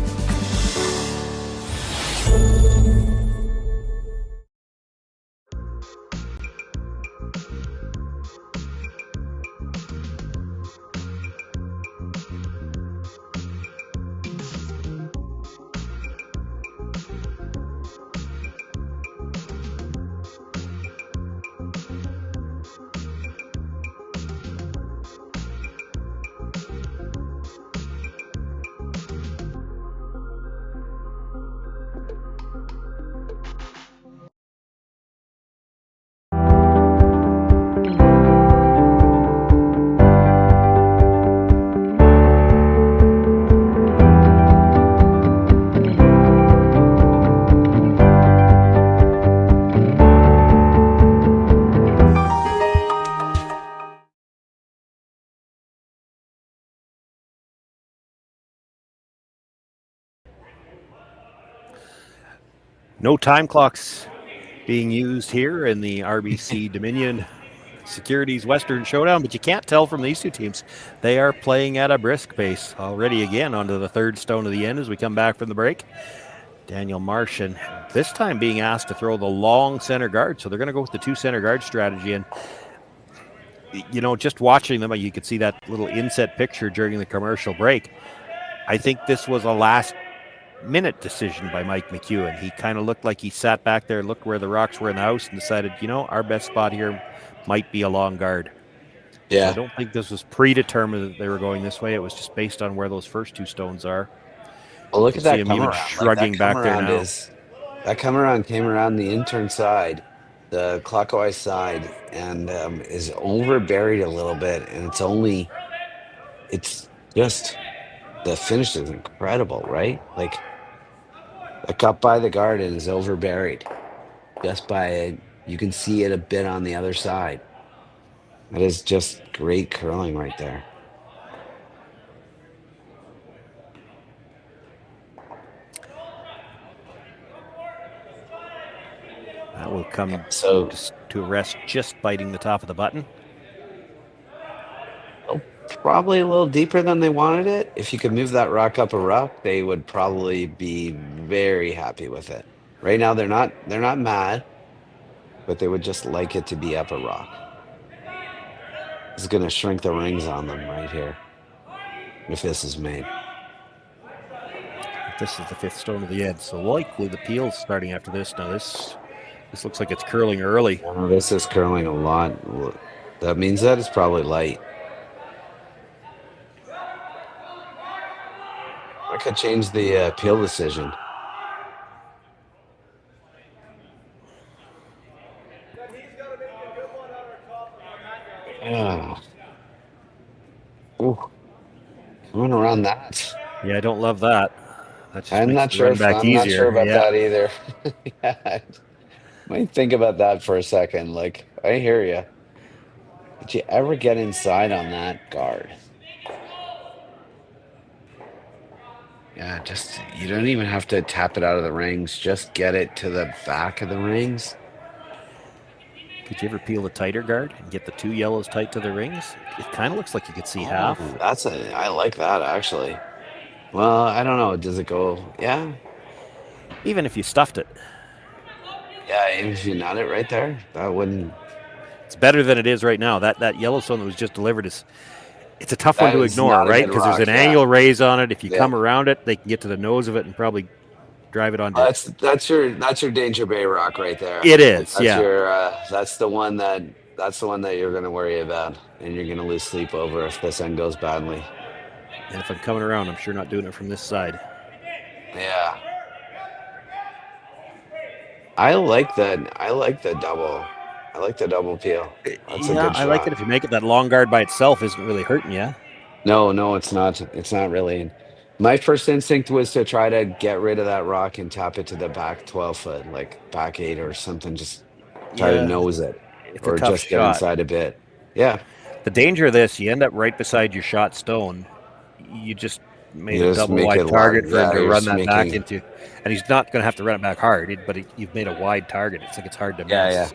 [SPEAKER 9] No time clocks being used here in the RBC Dominion Securities Western Showdown, but you can't tell from these two teams. They are playing at a brisk pace already. Again, onto the third stone of the end as we come back from the break. Daniel Martian this time being asked to throw the long center guard, so they're going to go with the two center guard strategy. And you know, just watching them, you could see that little inset picture during the commercial break. I think this was a last-minute decision by Mike McEwen. He kind of looked like he sat back there, looked where the rocks were in the house, and decided, you know, our best spot here might be a long guard.
[SPEAKER 10] Yeah.
[SPEAKER 9] So I don't think this was predetermined that they were going this way. It was just based on where those first two stones are.
[SPEAKER 10] Well, look at that come around.
[SPEAKER 9] Shrugging
[SPEAKER 10] like
[SPEAKER 9] back there now.
[SPEAKER 10] That come around came around the intern side, the clockwise side, and is over buried a little bit. And it's just, the finish is incredible, right? Like, it got by the guard and is over buried. Just by it, you can see it a bit on the other side. That is just great curling right there.
[SPEAKER 9] That will come
[SPEAKER 10] so
[SPEAKER 9] to a rest, just biting the top of the button.
[SPEAKER 10] Probably a little deeper than they wanted it. If you could move that rock up a rock, they would probably be very happy with it. Right now, they're not mad, but they would just like it to be up a rock. This is going to shrink the rings on them right here if this is made.
[SPEAKER 9] This is the fifth stone of the end, so likely the peel's starting after this. Now this looks like it's curling early.
[SPEAKER 10] Oh, this is curling a lot. That means that it's probably light. I could change the peel decision. Yeah. Ooh. Coming around that.
[SPEAKER 9] Yeah, I don't love that.
[SPEAKER 10] I'm not sure about that either. Yeah. Might think about that for a second. Like, I hear you. Did you ever get inside on that guard? Yeah, just, you don't even have to tap it out of the rings. Just get it to the back of the rings.
[SPEAKER 9] Could you ever peel the tighter guard and get the two yellows tight to the rings? It kind of looks like you could see half.
[SPEAKER 10] I like that, actually. Well, I don't know. Does it go? Yeah.
[SPEAKER 9] Even if you stuffed it.
[SPEAKER 10] Yeah, even if you nut it right there, that wouldn't.
[SPEAKER 9] It's better than it is right now. That yellow stone that was just delivered it's a tough one to ignore, right? Because there's an angle raise on it. If you come around it, they can get to the nose of it and probably drive it on.
[SPEAKER 10] That's your Danger Bay rock right there.
[SPEAKER 9] It is,
[SPEAKER 10] that's the one that you're going to worry about, and you're going to lose sleep over if this end goes badly.
[SPEAKER 9] And if I'm coming around, I'm sure not doing it from this side.
[SPEAKER 10] Yeah. I like the double. I like the double peel. That's a good shot.
[SPEAKER 9] I like it. If you make it, that long guard by itself isn't really hurting you.
[SPEAKER 10] No, it's not. It's not really. My first instinct was to try to get rid of that rock and tap it to the back 12 foot, like back 8 or something. Just try to nose it, or just get inside a bit. Yeah.
[SPEAKER 9] The danger of this, you end up right beside your shot stone. You just made a double wide target for him to run that back into, and he's not going to have to run it back hard. But you've made a wide target. It's like it's hard to miss.
[SPEAKER 10] Yeah.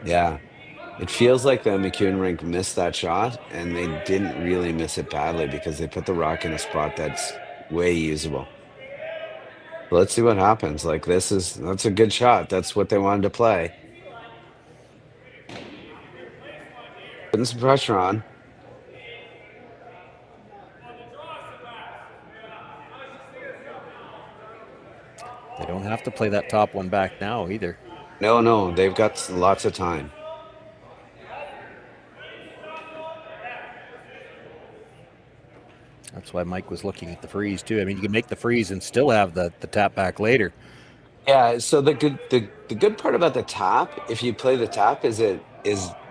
[SPEAKER 10] Yeah, it feels like the McEwen rink missed that shot, and they didn't really miss it badly because they put the rock in a spot that's way usable. But let's see what happens. Like, that's a good shot. That's what they wanted to play. Putting some pressure on.
[SPEAKER 9] They don't have to play that top one back now either.
[SPEAKER 10] No, they've got lots of time.
[SPEAKER 9] That's why Mike was looking at the freeze too. I mean, you can make the freeze and still have the tap back later.
[SPEAKER 10] Yeah. So the good part about the tap, if you play the tap, is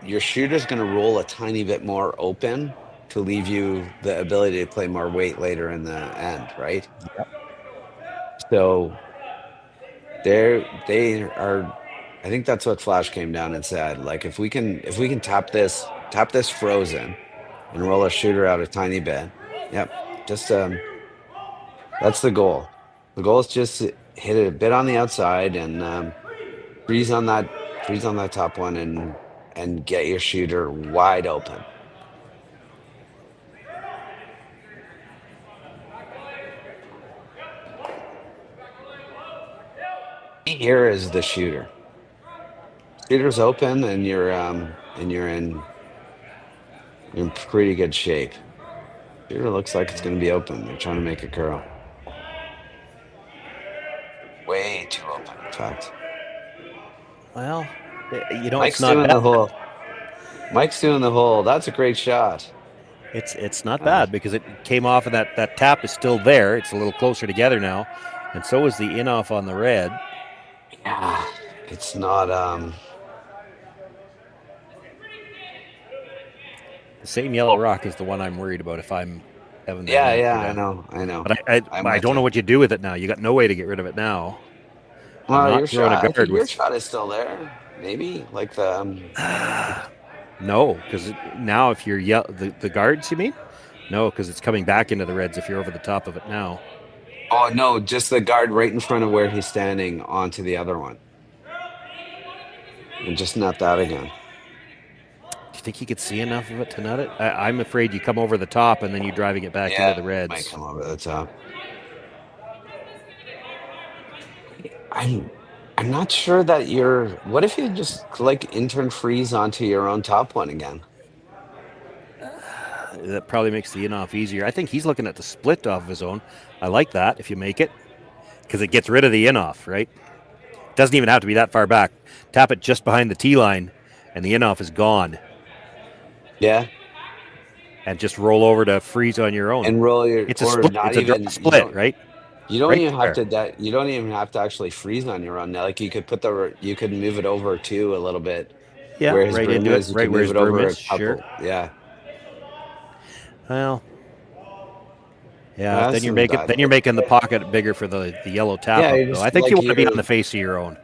[SPEAKER 10] your shooter's going to roll a tiny bit more open to leave you the ability to play more weight later in the end, right?
[SPEAKER 9] Yep.
[SPEAKER 10] So they are. I think that's what Flash came down and said. Like, if we can tap this frozen and roll a shooter out a tiny bit, Yep. Just that's the goal. The goal is just to hit it a bit on the outside and freeze on that top one and get your shooter wide open. Here is the shooter. Shooter's open, and you're in pretty good shape. Shooter looks like it's going to be open. They're trying to make a curl. Way too open, in fact.
[SPEAKER 9] Well, you know,
[SPEAKER 10] Mike's
[SPEAKER 9] it's not
[SPEAKER 10] doing
[SPEAKER 9] bad.
[SPEAKER 10] the hole. Mike's doing the hole. That's a great shot.
[SPEAKER 9] It's not bad because it came off, and that tap is still there. It's a little closer together now, and so is the in-off on the red.
[SPEAKER 10] Yeah, it's not.
[SPEAKER 9] The same yellow rock is the one I'm worried about if I'm Evan.
[SPEAKER 10] Yeah, I know.
[SPEAKER 9] But I don't know what you do with it now. You got no way to get rid of it now.
[SPEAKER 10] Well, your shot is still there. Maybe like the.
[SPEAKER 9] No, because now if you're the guards, you mean? No, because it's coming back into the reds if you're over the top of it now.
[SPEAKER 10] Oh no, just the guard right in front of where he's standing onto the other one, and just nut that again.
[SPEAKER 9] Do you think you could see enough of it to nut it? I'm afraid you come over the top and then you're driving it back into the reds.
[SPEAKER 10] Might come over the top. I'm not sure that you're. What if you just like intern freeze onto your own top one again?
[SPEAKER 9] That probably makes the in-off easier. I think he's looking at the split off of his own. I like that if you make it, because it gets rid of the in-off, right? Doesn't even have to be that far back. Tap it just behind the tee line, and the in-off is gone.
[SPEAKER 10] Yeah.
[SPEAKER 9] And just roll over to freeze on your own.
[SPEAKER 10] And roll your.
[SPEAKER 9] It's a split. It's a drop split, right?
[SPEAKER 10] You don't
[SPEAKER 9] Right
[SPEAKER 10] even have
[SPEAKER 9] there.
[SPEAKER 10] to. You don't even have to actually freeze on your own. Now, like you could you could move it over too a little bit.
[SPEAKER 9] Yeah,
[SPEAKER 10] where his
[SPEAKER 9] right
[SPEAKER 10] broom
[SPEAKER 9] into
[SPEAKER 10] is,
[SPEAKER 9] it.
[SPEAKER 10] you
[SPEAKER 9] Right
[SPEAKER 10] could
[SPEAKER 9] where
[SPEAKER 10] move
[SPEAKER 9] his
[SPEAKER 10] it over
[SPEAKER 9] broom
[SPEAKER 10] a
[SPEAKER 9] is.
[SPEAKER 10] couple.
[SPEAKER 9] Sure.
[SPEAKER 10] Yeah.
[SPEAKER 9] Well. Yeah,
[SPEAKER 10] That's
[SPEAKER 9] then you're
[SPEAKER 10] not
[SPEAKER 9] making
[SPEAKER 10] bad.
[SPEAKER 9] the pocket bigger for the yellow tap.
[SPEAKER 10] Yeah,
[SPEAKER 9] up,
[SPEAKER 10] you're
[SPEAKER 9] though.
[SPEAKER 10] just
[SPEAKER 9] I think
[SPEAKER 10] like
[SPEAKER 9] you want to be
[SPEAKER 10] you're-
[SPEAKER 9] on the face of your own,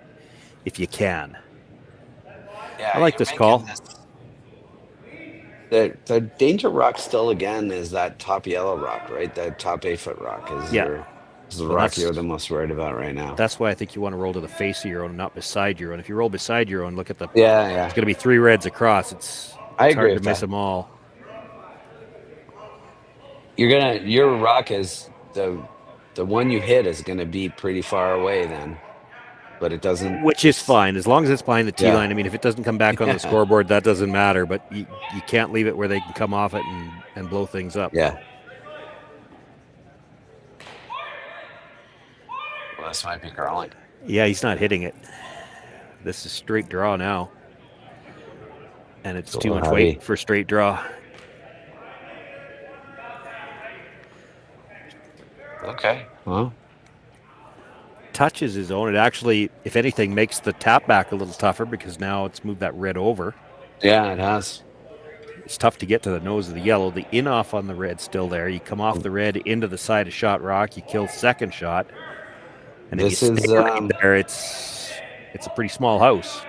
[SPEAKER 9] if you can.
[SPEAKER 10] Yeah,
[SPEAKER 9] I like
[SPEAKER 10] you're
[SPEAKER 9] this
[SPEAKER 10] making
[SPEAKER 9] call.
[SPEAKER 10] The danger rock still again is that top yellow rock, right? That top 8-foot rock is the
[SPEAKER 9] Well,
[SPEAKER 10] rock
[SPEAKER 9] that's-
[SPEAKER 10] you're the most worried about right now.
[SPEAKER 9] That's why I think you want to roll to the face of your own, not beside your own. If you roll beside your own, look at the.
[SPEAKER 10] Yeah.
[SPEAKER 9] It's going to be 3 reds across. It's
[SPEAKER 10] I agree
[SPEAKER 9] hard
[SPEAKER 10] with
[SPEAKER 9] to miss
[SPEAKER 10] that.
[SPEAKER 9] them all.
[SPEAKER 10] Your rock is the one you hit is gonna be pretty far away then, but it doesn't.
[SPEAKER 9] Which is fine as long as it's behind the tee
[SPEAKER 10] Yeah.
[SPEAKER 9] line. I mean, if it doesn't come back on the scoreboard, that doesn't matter. But you can't leave it where they can come off it and blow things up.
[SPEAKER 10] Yeah. Well, this might be crawling.
[SPEAKER 9] Yeah, he's not hitting it. This is straight draw now. And it's too much weight for straight draw.
[SPEAKER 10] Okay. Well,
[SPEAKER 9] touches his own. It actually, if anything, makes the tap back a little tougher because now it's moved that red over.
[SPEAKER 10] Yeah, it has.
[SPEAKER 9] It's tough to get to the nose of the yellow. The in-off on the red's still there. You come off the red into the side of shot rock. You kill second shot. And
[SPEAKER 10] This
[SPEAKER 9] if you
[SPEAKER 10] is,
[SPEAKER 9] stay right there, it's a pretty small house.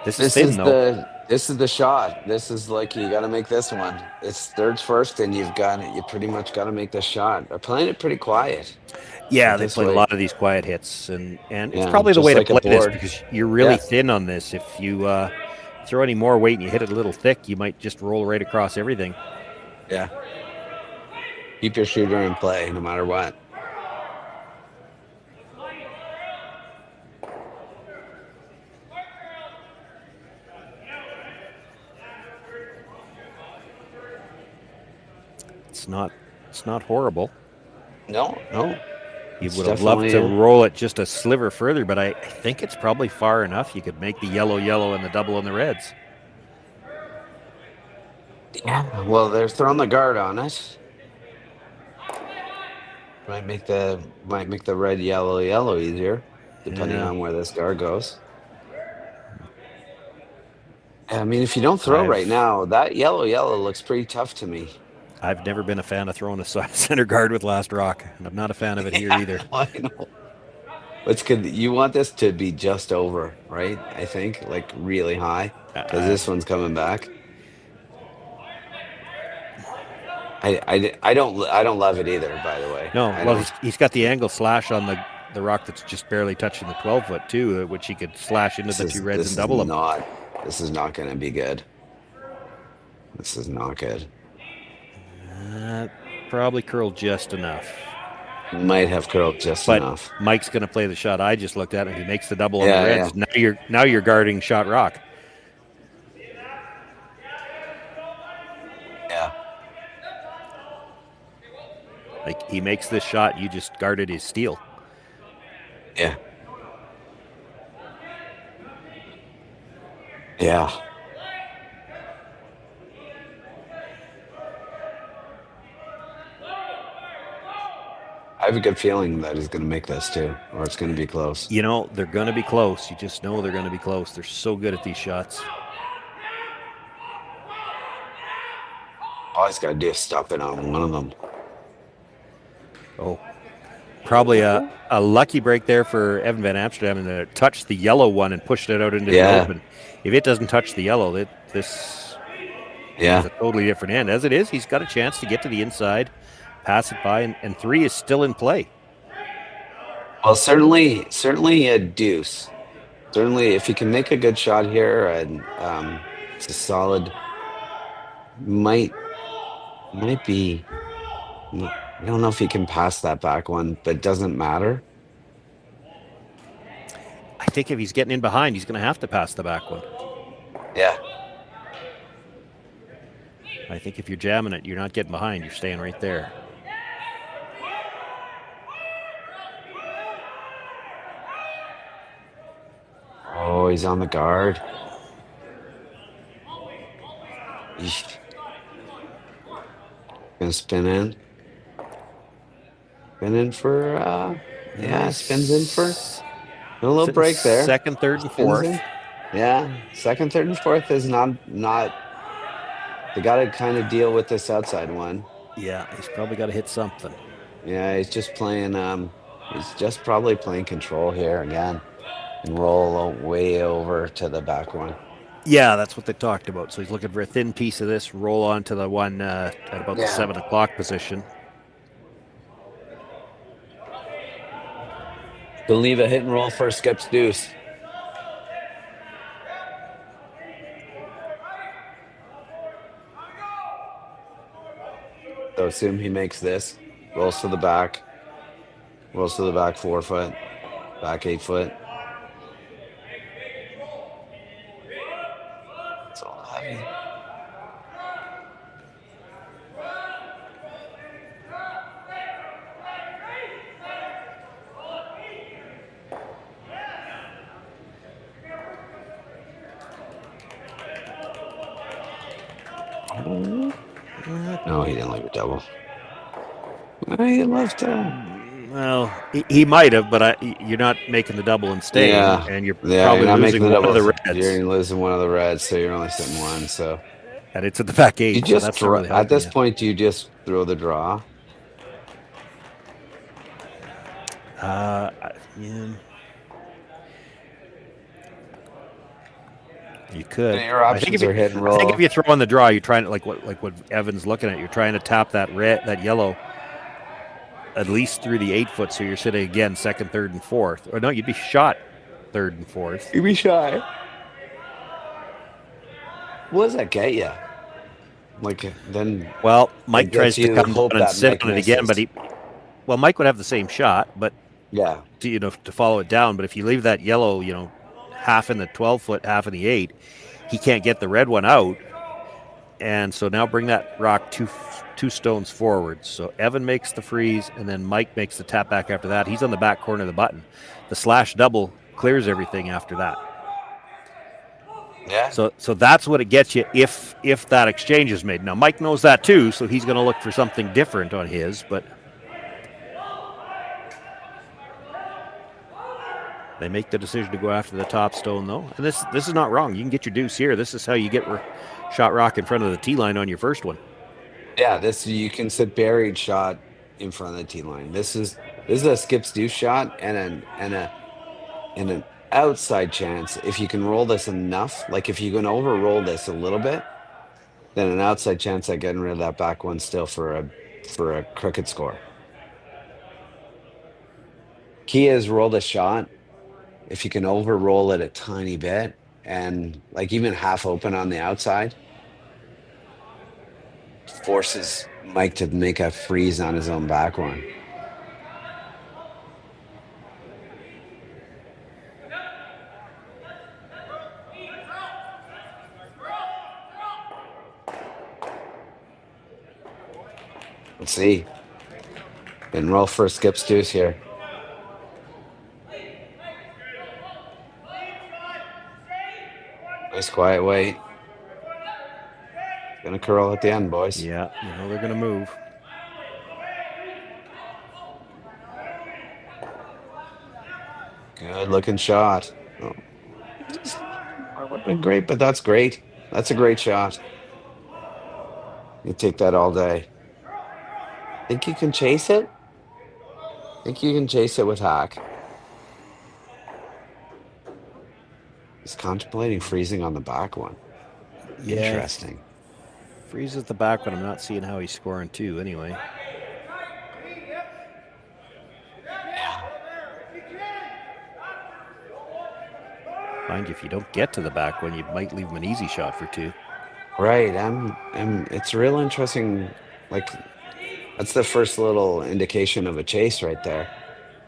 [SPEAKER 9] This is thin, though.
[SPEAKER 10] This is the shot. This is like you got to make this one. It's thirds first, and you pretty much got to make the shot. They're playing it pretty quiet.
[SPEAKER 9] Yeah, they
[SPEAKER 10] This
[SPEAKER 9] played a
[SPEAKER 10] way.
[SPEAKER 9] lot of these quiet hits, and it's
[SPEAKER 10] Yeah,
[SPEAKER 9] probably the
[SPEAKER 10] just
[SPEAKER 9] way
[SPEAKER 10] like
[SPEAKER 9] to
[SPEAKER 10] a
[SPEAKER 9] play this
[SPEAKER 10] board.
[SPEAKER 9] because you're really
[SPEAKER 10] Yeah.
[SPEAKER 9] thin on this. If you throw any more weight and you hit it a little thick, you might just roll right across everything.
[SPEAKER 10] Yeah. Keep your shooter in play no matter what.
[SPEAKER 9] It's not horrible.
[SPEAKER 10] No.
[SPEAKER 9] You
[SPEAKER 10] It's
[SPEAKER 9] would have loved to
[SPEAKER 10] definitely,
[SPEAKER 9] roll it just a sliver further, but I think it's probably far enough. You could make the yellow and the double on the reds.
[SPEAKER 10] Yeah. Well, they're throwing the guard on it. Might make the red yellow easier, depending
[SPEAKER 9] Yeah.
[SPEAKER 10] on where this guard goes. I mean, if you don't throw right now, that yellow looks pretty tough to me.
[SPEAKER 9] I've never been a fan of throwing a center guard with last rock, and I'm not a fan of it here either.
[SPEAKER 10] I know. It's good. You want this to be just over, right? I think, like really high, because this one's coming back. I don't love it either, by the way.
[SPEAKER 9] No, well, he's got the angle slash on the rock that's just barely touching the 12-foot too, which he could slash into the two reds and double them.
[SPEAKER 10] This is not going to be good. This is not good.
[SPEAKER 9] Probably curled just enough.
[SPEAKER 10] Might have curled just enough.
[SPEAKER 9] Mike's going to play the shot I just looked at, and he makes the double on the reds. Yeah. Now you're guarding shot rock.
[SPEAKER 10] Yeah.
[SPEAKER 9] Like, he makes this shot, you just guarded his steal.
[SPEAKER 10] Yeah. Yeah. I have a good feeling that he's going to make this too, or it's going to be close.
[SPEAKER 9] You know, they're going to be close. You just know they're going to be close. They're so good at these shots.
[SPEAKER 10] All he's got to do is stop it on one of them.
[SPEAKER 9] Oh, probably a lucky break there for Evan Van Amsterdam, and it touched the yellow one and pushed it out into the open. If it doesn't touch the yellow, this is a totally different end. As it is, he's got a chance to get to the inside, pass it by, and 3 is still in play.
[SPEAKER 10] Well, certainly a deuce. Certainly, if he can make a good shot here, and it's a solid. Might be. I don't know if he can pass that back one, but it doesn't matter.
[SPEAKER 9] I think if he's getting in behind, he's going to have to pass the back one.
[SPEAKER 10] Yeah.
[SPEAKER 9] I think if you're jamming it, you're not getting behind. You're staying right there.
[SPEAKER 10] Oh, he's on the guard. Eesh. Gonna spin in. Spin in for, spins in for a little break there.
[SPEAKER 9] Second, third, and fourth.
[SPEAKER 10] Yeah, second, third, and fourth is not. They got to kind of deal with this outside one.
[SPEAKER 9] Yeah, he's probably got to hit something.
[SPEAKER 10] Yeah, he's just playing. He's just probably playing control here again, and roll way over to the back one.
[SPEAKER 9] Yeah, that's what they talked about. So he's looking for a thin piece of this, roll onto the one at about the 7 o'clock position.
[SPEAKER 10] Believe a hit and roll for Skip's deuce. So assume he makes this, rolls to the back 4 foot, back 8 foot. It's all heavy. No, he didn't leave a double. He left
[SPEAKER 9] Well, he might have, but you're not making the double and staying, and you're probably
[SPEAKER 10] not
[SPEAKER 9] losing
[SPEAKER 10] making the
[SPEAKER 9] one
[SPEAKER 10] double.
[SPEAKER 9] of the reds.
[SPEAKER 10] You're losing one of the reds, so you're only sitting one. So,
[SPEAKER 9] and it's at the back 8.
[SPEAKER 10] You just
[SPEAKER 9] so that's
[SPEAKER 10] throw,
[SPEAKER 9] really
[SPEAKER 10] at this point, do you just throw the draw?
[SPEAKER 9] You could.
[SPEAKER 10] Your options are hit and roll.
[SPEAKER 9] I think if you throw on the draw, you're trying to like what Evan's looking at. You're trying to tap that yellow at least through the 8 foot, so you're sitting again second, third, and fourth. Or no, you'd be shot third and fourth.
[SPEAKER 10] You'd be shy. What does that get you? Like then?
[SPEAKER 9] Well, Mike tries to come down and sit on it again, but Mike would have the same shot, but to follow it down. But if you leave that yellow, half in the 12 foot, half in the 8, he can't get the red one out. And so now bring that rock two stones forward. So Evan makes the freeze, and then Mike makes the tap back after that. He's on the back corner of the button. The slash double clears everything after that.
[SPEAKER 10] Yeah.
[SPEAKER 9] So that's what it gets you if that exchange is made. Now Mike knows that too, so he's going to look for something different on his, but they make the decision to go after the top stone, though. And this is not wrong. You can get your deuce here. This is how you get shot rock in front of the tee line on your first one.
[SPEAKER 10] Yeah, you can sit buried shot in front of the tee line. This is a Skip's deuce shot and an outside chance. If you can roll this enough, like if you can over roll this a little bit, then an outside chance at getting rid of that back one still for a crooked score. Key is roll the shot. If you can over roll it a tiny bit and like even half open on the outside, forces Mike to make a freeze on his own back one. Let's see. And roll for skips deuce here. Nice quiet wait. Gonna curl at the end, boys.
[SPEAKER 9] Yeah, they're gonna move.
[SPEAKER 10] Good looking shot. Oh. Would have been great, but that's great. That's a great shot. You take that all day. Think you can chase it? Think you can chase it with hack? He's contemplating freezing on the back one.
[SPEAKER 9] Yeah.
[SPEAKER 10] Interesting.
[SPEAKER 9] Freezes the back one. I'm not seeing how he's scoring two anyway. Mind you, if you don't get to the back one, you might leave him an easy shot for two.
[SPEAKER 10] Right. It's real interesting. Like, that's the first little indication of a chase right there.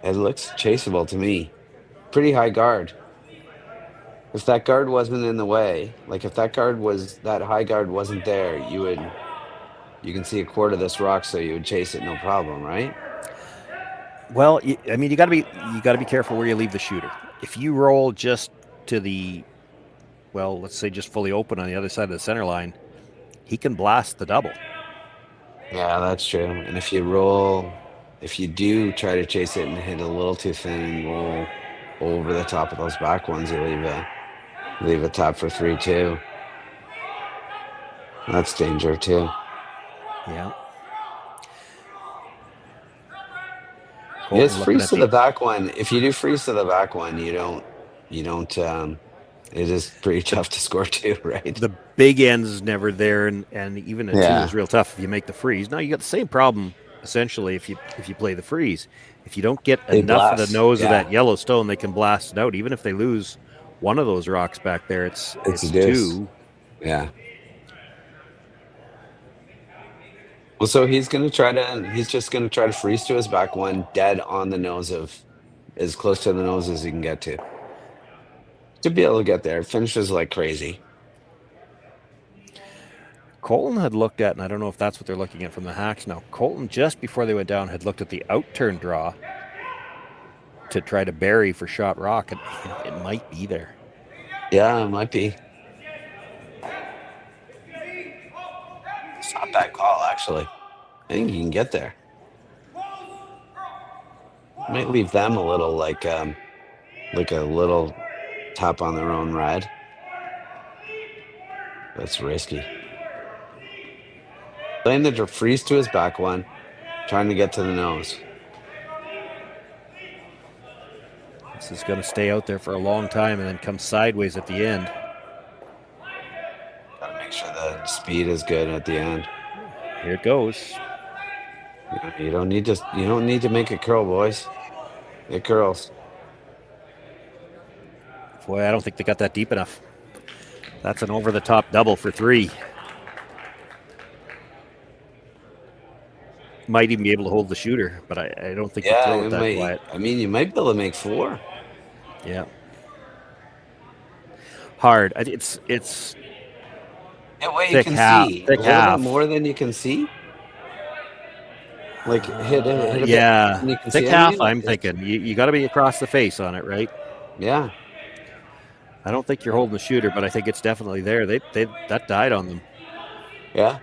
[SPEAKER 10] It looks chaseable to me. Pretty high guard. If that guard wasn't in the way, like if that high guard wasn't there, you can see a quarter of this rock, so you would chase it no problem, right?
[SPEAKER 9] Well, I mean, you got to be careful where you leave the shooter. If you roll just to the, well, let's say just fully open on the other side of the center line, he can blast the double.
[SPEAKER 10] Yeah, that's true. And if you do try to chase it and hit a little too thin and roll over the top of those back ones, you leave a tap for 3-2. That's danger too.
[SPEAKER 9] Yeah.
[SPEAKER 10] Yes, freeze to the back one. If you do freeze to the back one, you don't. It is pretty tough to score two, right?
[SPEAKER 9] The big end's never there, and even a two is real tough if you make the freeze. Now you got the same problem essentially if you play the freeze. If you don't get enough of the nose of that yellow stone, they can blast it out. Even if they lose one of those rocks back there, it's two.
[SPEAKER 10] Yeah. Well, so he's just gonna try to freeze to his back one, dead on the nose of, as close to the nose as he can get to be able to get there. Finishes like crazy.
[SPEAKER 9] Colton had looked at, and I don't know if that's what they're looking at from the hacks now. Colton, just before they went down, had looked at the out-turn draw to try to bury for shot rock, and it might be there.
[SPEAKER 10] Yeah, it might be. It's not a bad call, actually. I think you can get there. Might leave them a little like a little tap on their own red. That's risky. Playing the freeze to his back one, trying to get to the nose.
[SPEAKER 9] This is going to stay out there for a long time and then come sideways at the end.
[SPEAKER 10] Gotta make sure the speed is good at the end.
[SPEAKER 9] Here it goes.
[SPEAKER 10] You don't need to make it curl, boys. It curls.
[SPEAKER 9] Boy, I don't think they got that deep enough. That's an over-the-top double for three. Might even be able to hold the shooter, but I don't think you throw it that quiet.
[SPEAKER 10] I mean, you might be able to make four.
[SPEAKER 9] Yeah. Hard. It's
[SPEAKER 10] wait,
[SPEAKER 9] thick
[SPEAKER 10] you can
[SPEAKER 9] half,
[SPEAKER 10] see
[SPEAKER 9] thick
[SPEAKER 10] a little
[SPEAKER 9] half.
[SPEAKER 10] bit more than you can see. Like hit a
[SPEAKER 9] yeah,
[SPEAKER 10] bit. You can
[SPEAKER 9] thick
[SPEAKER 10] see
[SPEAKER 9] half. I'm thinking you got to be across the face on it, right?
[SPEAKER 10] Yeah.
[SPEAKER 9] I don't think you're holding the shooter, but I think it's definitely there. That died on them.
[SPEAKER 10] Yeah.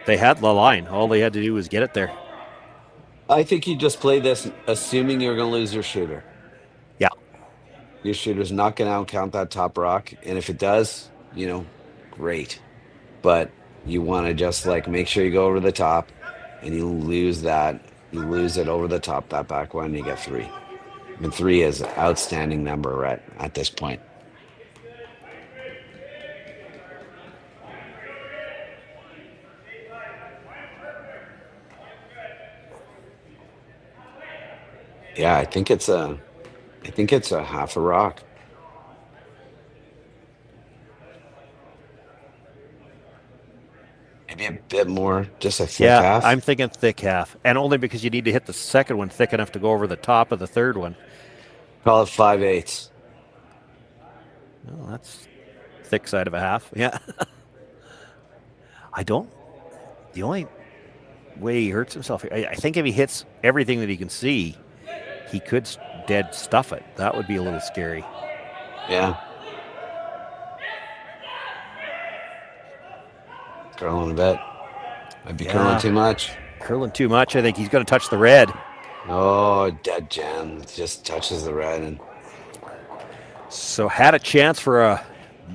[SPEAKER 9] They had the line. All they had to do was get it there.
[SPEAKER 10] I think you just play this assuming you're going to lose your shooter.
[SPEAKER 9] Yeah.
[SPEAKER 10] Your shooter's not going to outcount that top rock, and if it does, great. But you want to just make sure you go over the top, and you lose that. You lose it over the top, that back one, and you get three. And three is an outstanding number at this point. Yeah, I think it's a half a rock. Maybe a bit more, just a thick half.
[SPEAKER 9] I'm thinking thick half, and only because you need to hit the second one thick enough to go over the top of the third one.
[SPEAKER 10] Call it 5/8.
[SPEAKER 9] Well, that's thick side of a half. Yeah. The only way he hurts himself, I think if he hits everything that he can see, he could dead stuff it. That would be a little scary.
[SPEAKER 10] Yeah. Curling a bit. Might be curling too much.
[SPEAKER 9] Curling too much. I think he's going to touch the red.
[SPEAKER 10] Oh, dead jam. Just touches the red. And
[SPEAKER 9] so had a chance for a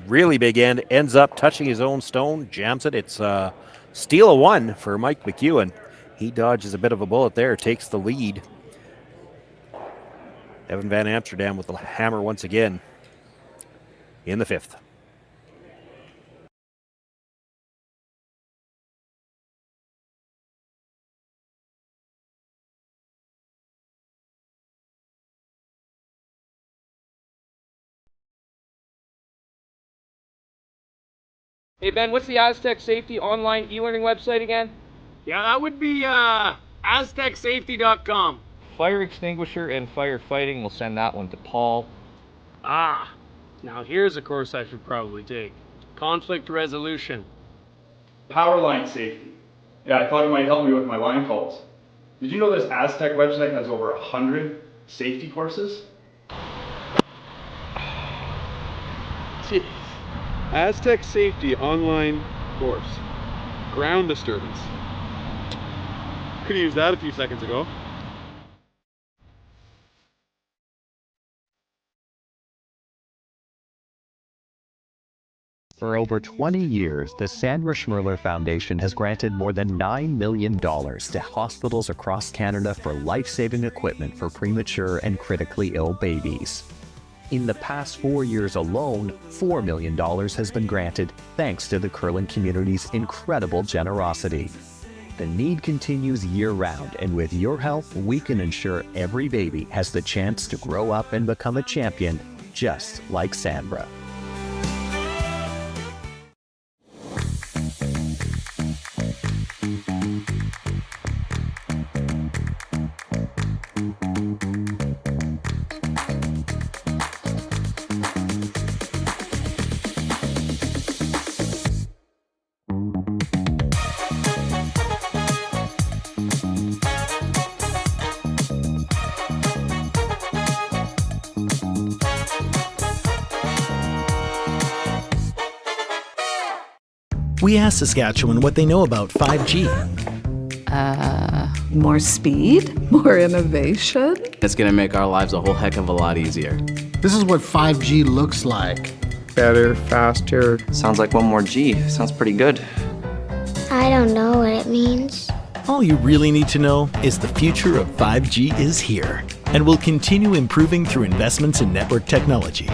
[SPEAKER 9] really big end. Ends up touching his own stone. Jams it. It's a steal of one for Mike McEwen. He dodges a bit of a bullet there. Takes the lead. Evan Van Amsterdam with the hammer once again in the fifth.
[SPEAKER 17] Hey Ben, what's the Aztec Safety online e-learning website again?
[SPEAKER 18] Yeah, that would be aztecsafety.com.
[SPEAKER 17] Fire extinguisher and firefighting, we'll send that one to Paul.
[SPEAKER 18] Ah, now here's a course I should probably take. Conflict resolution.
[SPEAKER 19] Power line safety. Yeah, I thought it might help me with my line calls. Did you know this Aztec website has over 100 safety courses?
[SPEAKER 20] Jeez. Aztec Safety online course. Ground disturbance. Could have used that a few seconds ago.
[SPEAKER 21] For over 20 years, the Sandra Schmirler Foundation has granted more than $9 million to hospitals across Canada for life-saving equipment for premature and critically ill babies. In the past 4 years alone, $4 million has been granted thanks to the curling community's incredible generosity. The need continues year-round, and with your help, we can ensure every baby has the chance to grow up and become a champion, just like Sandra.
[SPEAKER 2] We asked Saskatchewan what they know about 5G.
[SPEAKER 3] More speed, more innovation.
[SPEAKER 4] It's going to make our lives a whole heck of a lot easier.
[SPEAKER 5] This is what 5G looks like.
[SPEAKER 6] Better, faster.
[SPEAKER 7] Sounds like one more G. Sounds pretty good.
[SPEAKER 8] I don't know what it means.
[SPEAKER 2] All you really need to know is the future of 5G is here and will continue improving through investments in network technology.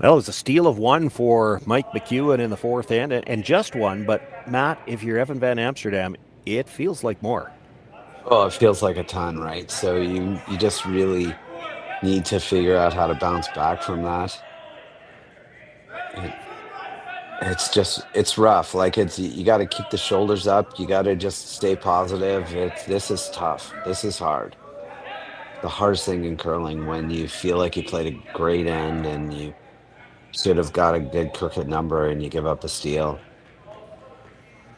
[SPEAKER 9] Well, it's a steal of one for Mike McEwen in the fourth end, and just one. But, Matt, if you're Evan Van Amsterdam, it feels like more.
[SPEAKER 10] Oh, it feels like a ton, right? So you just really need to figure out how to bounce back from that. It's rough. Like you got to keep the shoulders up. You got to just stay positive. This is tough. This is hard. The hardest thing in curling when you feel like you played a great end and you should have got a good crooked number and you give up the steal.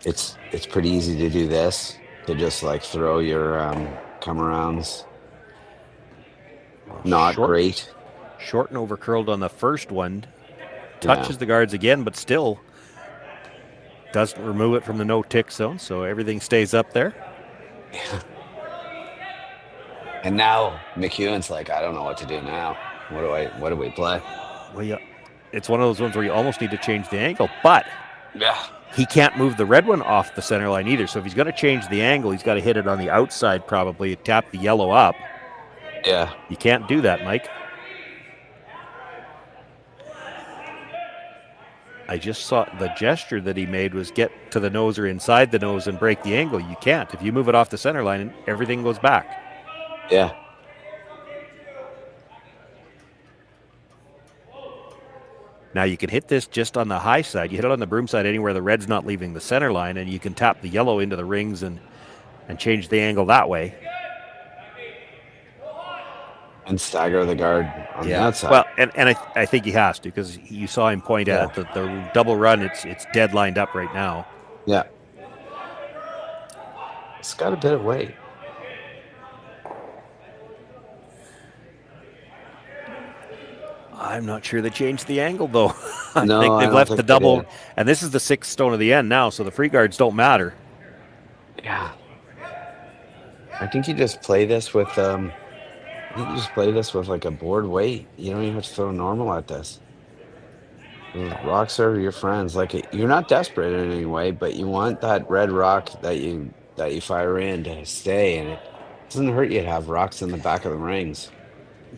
[SPEAKER 10] It's pretty easy to do this, to just like throw your come arounds. Not great.
[SPEAKER 9] Short and over curled on the first one. Touches the guards again, but still doesn't remove it from the no-tick zone, so everything stays up there.
[SPEAKER 10] Yeah. And now McEwen's like, I don't know what to do now. What do we play?
[SPEAKER 9] Well, yeah, it's one of those ones where you almost need to change the angle, but
[SPEAKER 10] yeah,
[SPEAKER 9] he can't move the red one off the center line either. So if he's going to change the angle, he's got to hit it on the outside probably, tap the yellow up.
[SPEAKER 10] Yeah.
[SPEAKER 9] You can't do that, Mike. I just saw the gesture that he made was get to the nose or inside the nose and break the angle. You can't. If you move it off the center line, everything goes back.
[SPEAKER 10] Yeah.
[SPEAKER 9] Now you can hit this just on the high side. You hit it on the broom side anywhere the red's not leaving the center line, and you can tap the yellow into the rings and change the angle that way.
[SPEAKER 10] And stagger the guard on the outside.
[SPEAKER 9] Well, and I think he has to, because you saw him point at the double run. It's dead lined up right now.
[SPEAKER 10] Yeah. It's got a bit of weight.
[SPEAKER 9] I'm not sure they changed the angle, though.
[SPEAKER 10] No,
[SPEAKER 9] I think they've left the double.
[SPEAKER 10] did.
[SPEAKER 9] And this is the 6th stone of the end now, so the free guards don't matter.
[SPEAKER 10] Yeah. I think you just play this with like a board weight. You don't even have to throw normal at this. Rocks are your friends. Like, you're not desperate in any way, but you want that red rock that you fire in to stay, and it doesn't hurt you to have rocks in the back of the rings.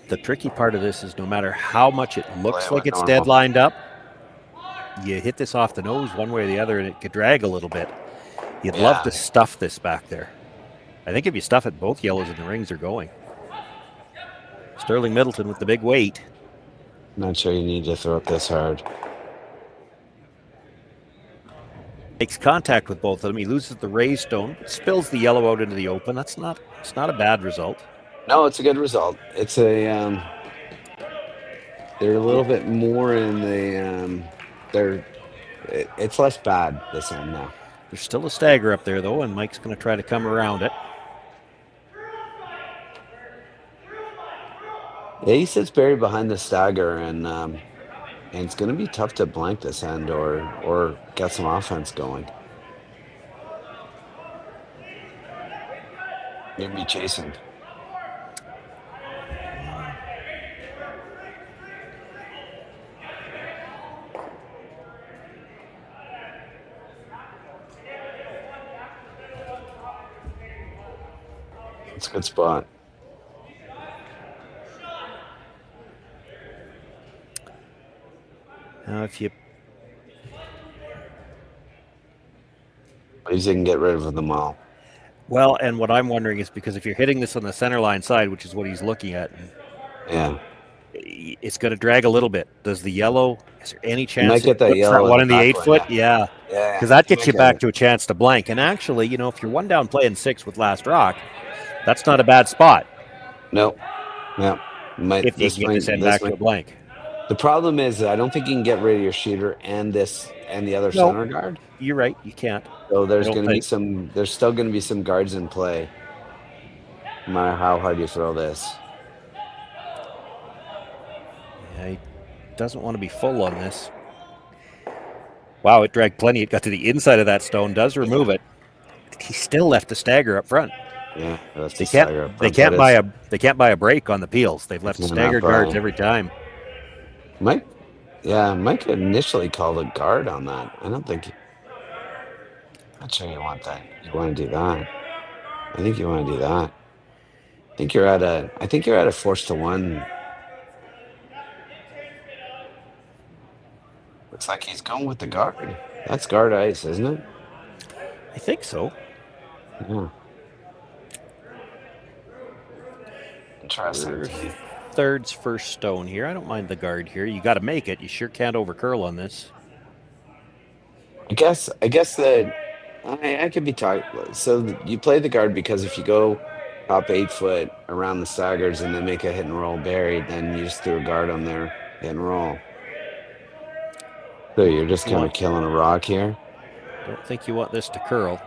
[SPEAKER 9] The tricky part of this is no matter how much it looks like it's dead lined up, you hit this off the nose one way or the other, and it could drag a little bit. You'd love to stuff this back there. I think if you stuff it, both yellows in the rings are going. Sterling Middleton with the big weight.
[SPEAKER 10] Not sure you need to throw it this hard.
[SPEAKER 9] Makes contact with both of them. He loses the raised stone, spills the yellow out into the open. It's not a bad result.
[SPEAKER 10] No, it's a good result. It's a they're a little bit more in the it's less bad this end now.
[SPEAKER 9] There's still a stagger up there though, and Mike's going to try to come around it.
[SPEAKER 10] Yeah, he sits buried behind the stagger, and it's going to be tough to blank this end or get some offense going. You're going to be chasing. It's a good spot.
[SPEAKER 9] Now, if you
[SPEAKER 10] He can get rid of them all.
[SPEAKER 9] Well, and what I'm wondering is, because if you're hitting this on the center line side, which is what he's looking at, it's going to drag a little bit. Does the yellow? Is there any chance?
[SPEAKER 10] Might get that yellow
[SPEAKER 9] one in the 8-foot.
[SPEAKER 10] Yeah,
[SPEAKER 9] because that gets you back to a chance to blank. And actually, if you're one down playing 6 with last rock, that's not a bad spot.
[SPEAKER 10] No.
[SPEAKER 9] If you can get this end back to a blank.
[SPEAKER 10] The problem is that I don't think you can get rid of your shooter and the other center guard.
[SPEAKER 9] You're right. You can't.
[SPEAKER 10] So there's going to be there's still going to be some guards in play, no matter how hard you throw this.
[SPEAKER 9] Yeah, he doesn't want to be full on this. Wow, it dragged plenty. It got to the inside of that stone. Does remove it. He still left the stagger up front.
[SPEAKER 10] Yeah,
[SPEAKER 9] they can't buy a break on the peels. They've left staggered guards every time.
[SPEAKER 10] Mike initially called a guard on that. I don't think. Not sure you want that. You want to do that. I think you want to do that. I think you're at a 4-1. Looks like he's going with the guard. That's guard ice, isn't it?
[SPEAKER 9] I think so.
[SPEAKER 10] Yeah. Interesting.
[SPEAKER 9] Third's first stone here. I don't mind the guard here. You got to make it. You sure can't overcurl on this.
[SPEAKER 10] I guess that I could be talking. So you play the guard because if you go up 8 foot around the staggers and then make a hit and roll buried, then you just threw a guard on there, hit and roll. So you're just kind of killing a rock here.
[SPEAKER 9] Don't think you want this to curl.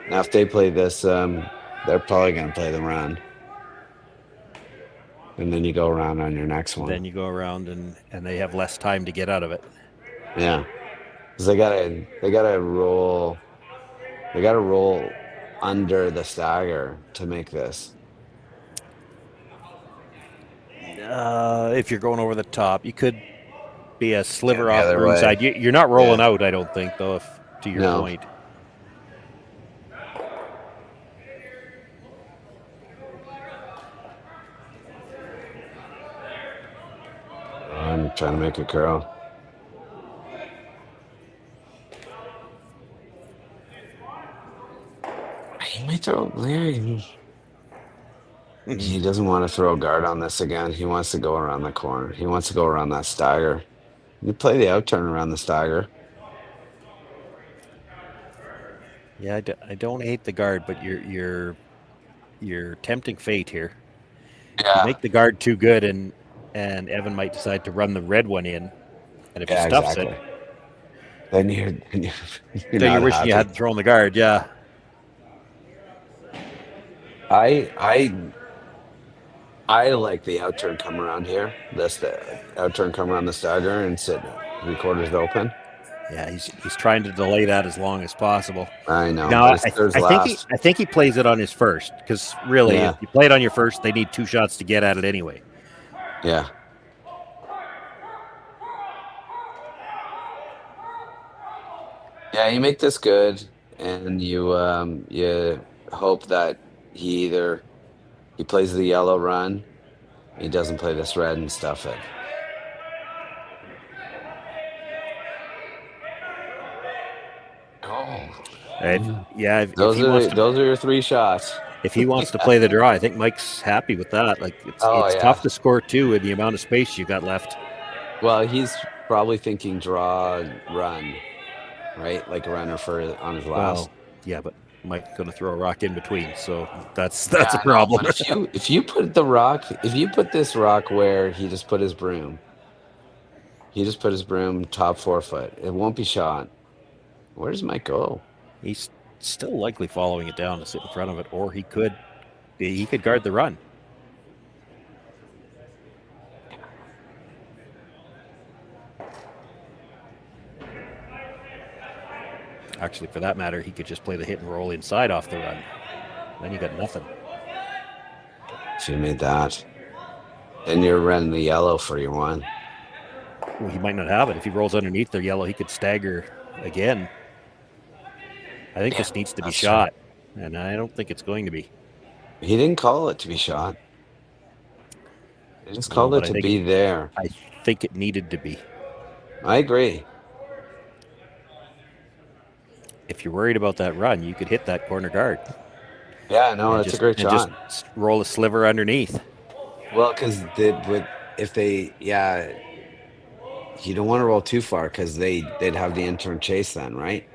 [SPEAKER 10] Now, if they play this, they're probably going to play the run. And then you go around on your next one.
[SPEAKER 9] Then you go around and they have less time to get out of it.
[SPEAKER 10] Yeah. Because they gotta roll under the stagger to make this.
[SPEAKER 9] If you're going over the top, you could be a sliver off the inside. You're not rolling out, I don't think, though, to your point.
[SPEAKER 10] Trying to make a curl. He might throw Larry. He doesn't want to throw a guard on this again. He wants to go around the corner. He wants to go around that stagger. You play the out turn around the stagger.
[SPEAKER 9] Yeah, I don't hate the guard, but you're tempting fate here.
[SPEAKER 10] Yeah.
[SPEAKER 9] You make the guard too good, and Evan might decide to run the red one in, and if he stuffs it,
[SPEAKER 10] then you're
[SPEAKER 9] wishing
[SPEAKER 10] happy.
[SPEAKER 9] you hadn't thrown the guard. Yeah.
[SPEAKER 10] I like the out turn come around here. That's the out turn come around the stagger and sit 3/4 open.
[SPEAKER 9] Yeah, he's trying to delay that as long as possible.
[SPEAKER 10] I know.
[SPEAKER 9] Now,
[SPEAKER 10] I
[SPEAKER 9] think he plays it on his first, because really, if you play it on your first, they need 2 shots to get at it anyway.
[SPEAKER 10] Yeah. Yeah, you make this good, and you hope that he plays the yellow run, he doesn't play this red and stuff it. Those are your 3 shots.
[SPEAKER 9] If he wants to play the draw, I think Mike's happy with that. Like it's tough to score 2 in the amount of space you got left.
[SPEAKER 10] Well, he's probably thinking draw run, right? Like a runner on his last.
[SPEAKER 9] Well, yeah, but Mike's going to throw a rock in between, so that's a problem.
[SPEAKER 10] But if you put this rock where he just put his broom top 4 foot, it won't be shot. Where does Mike go?
[SPEAKER 9] He's still likely following it down to sit in front of it, or he could guard the run. Actually, for that matter, he could just play the hit and roll inside off the run. Then you got nothing.
[SPEAKER 10] If you made that, then you're running the yellow for your 1.
[SPEAKER 9] Well, he might not have it. If he rolls underneath the yellow, he could stagger again. I think this needs to be shot, and I don't think it's going to be.
[SPEAKER 10] He didn't call it to be shot. He just called it to be there.
[SPEAKER 9] I think it needed to be.
[SPEAKER 10] I agree.
[SPEAKER 9] If you're worried about that run, you could hit that corner guard.
[SPEAKER 10] Yeah, no, that's a great shot.
[SPEAKER 9] Just roll a sliver underneath.
[SPEAKER 10] Well, because you don't want to roll too far because they'd have the intern chase then, right?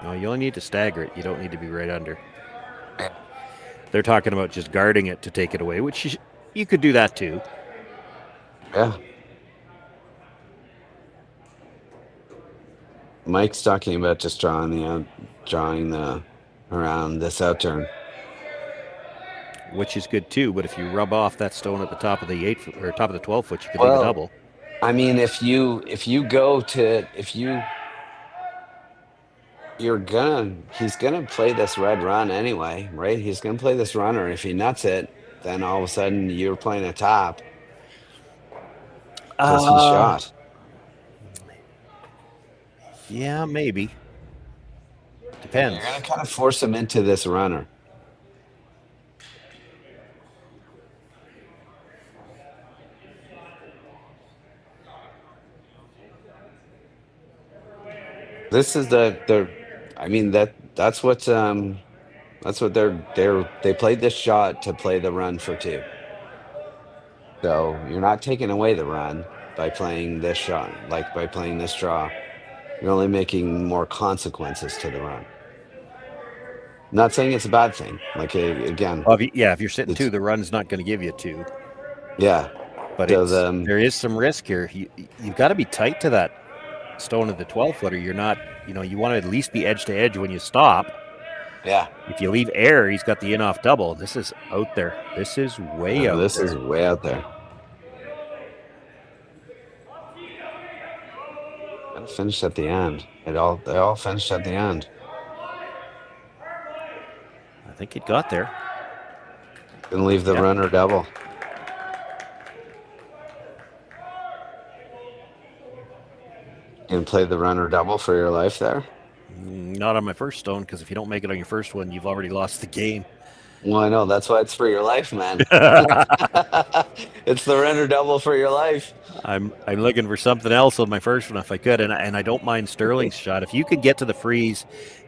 [SPEAKER 9] No, you only need to stagger it. You don't need to be right under. They're talking about just guarding it to take it away, which you could do that too.
[SPEAKER 10] Yeah. Mike's talking about just drawing around this out turn,
[SPEAKER 9] which is good too. But if you rub off that stone at the top of the 8 foot or top of the 12 foot, you could leave a double.
[SPEAKER 10] I mean, he's gonna play this red run anyway, right? He's gonna play this runner. If he nuts it, then all of a sudden you're playing a top. Because he shot.
[SPEAKER 9] Yeah, maybe. Depends.
[SPEAKER 10] You're gonna kind of force him into this runner. This is they played this shot to play the run for 2. So you're not taking away the run by playing this shot, like by playing this draw. You're only making more consequences to the run. I'm not saying it's a bad thing. Like again,
[SPEAKER 9] well, if you're sitting 2, the run's not going to give you 2.
[SPEAKER 10] Yeah,
[SPEAKER 9] but there is some risk here. You've got to be tight to that stone of the 12 footer. You're not, you want to at least be edge to edge when you stop.
[SPEAKER 10] Yeah.
[SPEAKER 9] If you leave air, he's got the in off double. This is out there. This is way out there.
[SPEAKER 10] This is way out there. And finished at the end. They all finished at the end.
[SPEAKER 9] I think it got there.
[SPEAKER 10] Gonna leave the runner double. You can play the runner double for your life there?
[SPEAKER 9] Not on my first stone, because if you don't make it on your first one, you've already lost the game.
[SPEAKER 10] Well, I know. That's why it's for your life, man. It's the renter double for your life.
[SPEAKER 9] I'm looking for something else on my first one if I could, and I don't mind Sterling's shot. If you could get to the freeze,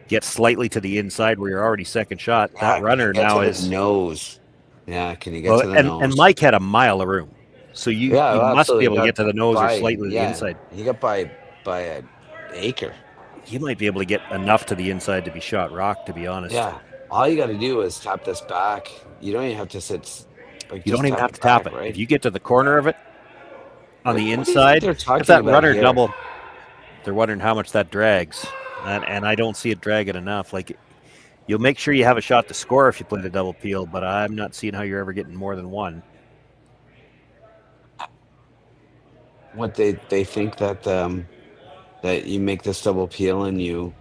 [SPEAKER 9] get slightly to the inside where you're already second shot, that runner now is
[SPEAKER 10] nose. Yeah, can you get to the nose?
[SPEAKER 9] And Mike had a mile of room, so you must be able to get to the nose or slightly to the inside.
[SPEAKER 10] You got by an acre.
[SPEAKER 9] You might be able to get enough to the inside to be shot rock, to be honest.
[SPEAKER 10] Yeah, all you got to do is tap this back. You don't even have to sit. Like,
[SPEAKER 9] you don't even have to tap it. Right? If you get to the corner of it on the inside, if that runner double, they're wondering how much that drags, and I don't see it dragging enough. Like, you'll make sure you have a shot to score if you play the double peel, but I'm not seeing how you're ever getting more than one.
[SPEAKER 10] What they think that that you make this double peel and you.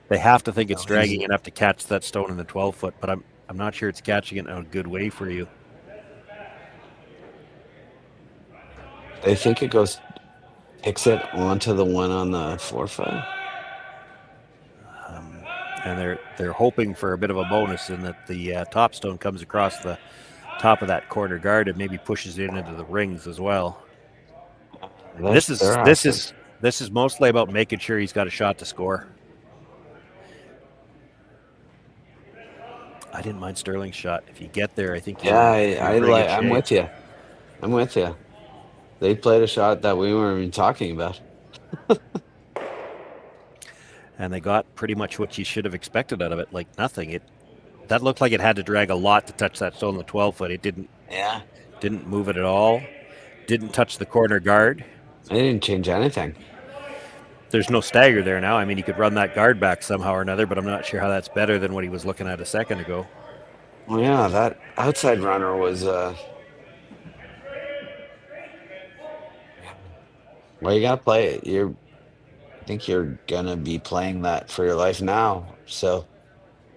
[SPEAKER 9] They have to think it's dragging enough to catch that stone in the 12-foot, but I'm not sure it's catching it in a good way for you.
[SPEAKER 10] They think it picks it onto the one on the 4-foot.
[SPEAKER 9] And they're hoping for a bit of a bonus in that the top stone comes across the top of that corner guard and maybe pushes it into the rings as well. This is mostly about making sure he's got a shot to score. I didn't mind Sterling's shot. If you get there, I think.
[SPEAKER 10] I'm with you. I'm with you. They played a shot that we weren't even talking about.
[SPEAKER 9] And they got pretty much what you should have expected out of it, like nothing. That looked like it had to drag a lot to touch that stone in the 12-foot. It didn't.
[SPEAKER 10] Yeah.
[SPEAKER 9] Didn't move it at all. Didn't touch the corner guard.
[SPEAKER 10] It didn't change anything.
[SPEAKER 9] There's no stagger there now. I mean, he could run that guard back somehow or another, but I'm not sure how that's better than what he was looking at a second ago.
[SPEAKER 10] Well, yeah, that outside runner was. Well, you gotta play it. I think you're gonna be playing that for your life now. So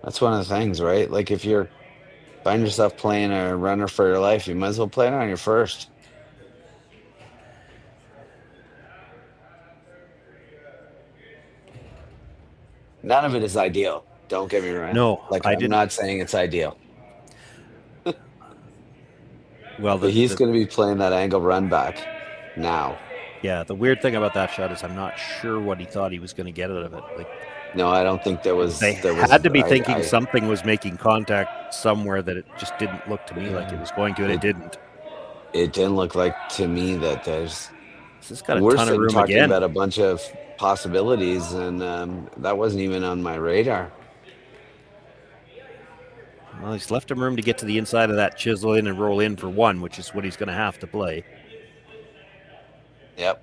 [SPEAKER 10] that's one of the things, right? Like, if you're find yourself playing a runner for your life, you might as well play it on your first. None of it is ideal. Don't get me wrong.
[SPEAKER 9] No,
[SPEAKER 10] I'm not saying it's ideal.
[SPEAKER 9] Well,
[SPEAKER 10] but he's going to be playing that angle run back now.
[SPEAKER 9] Yeah, the weird thing about that shot is I'm not sure what he thought he was going to get out of it.
[SPEAKER 10] No, I don't think there was.
[SPEAKER 9] They had to be thinking something was making contact somewhere that it just didn't look to me like it was going to, and it didn't.
[SPEAKER 10] It didn't look like to me that there's.
[SPEAKER 9] This has got a ton of room
[SPEAKER 10] talking
[SPEAKER 9] again.
[SPEAKER 10] About a bunch of possibilities, and that wasn't even on my radar.
[SPEAKER 9] Well, he's left him room to get to the inside of that chisel in and roll in for one, which is what he's going to have to play.
[SPEAKER 10] Yep.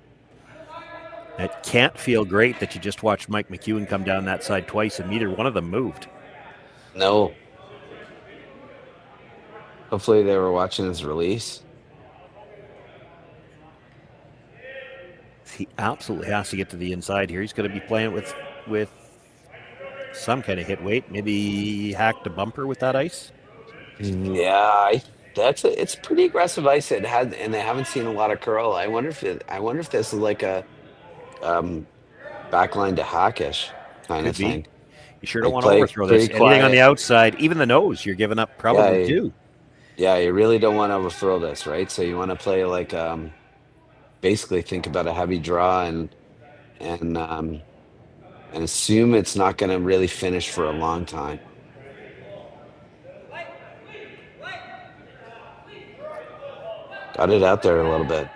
[SPEAKER 9] It can't feel great that you just watched Mike McEwen come down that side twice and neither one of them moved.
[SPEAKER 10] No. Hopefully they were watching his release.
[SPEAKER 9] He absolutely has to get to the inside here. He's going to be playing with some kind of hit weight. Maybe hacked a bumper with that ice.
[SPEAKER 10] Yeah, it's pretty aggressive ice. It had, and they haven't seen a lot of curl. I wonder if this is like a backline to hackish kind of thing.
[SPEAKER 9] You sure don't want to overthrow this. Anything on the outside, even the nose, you're giving up probably too.
[SPEAKER 10] Yeah, you really don't want to overthrow this, right? So you want to play like basically think about a heavy draw and assume it's not going to really finish for a long time. Got it out there a little bit.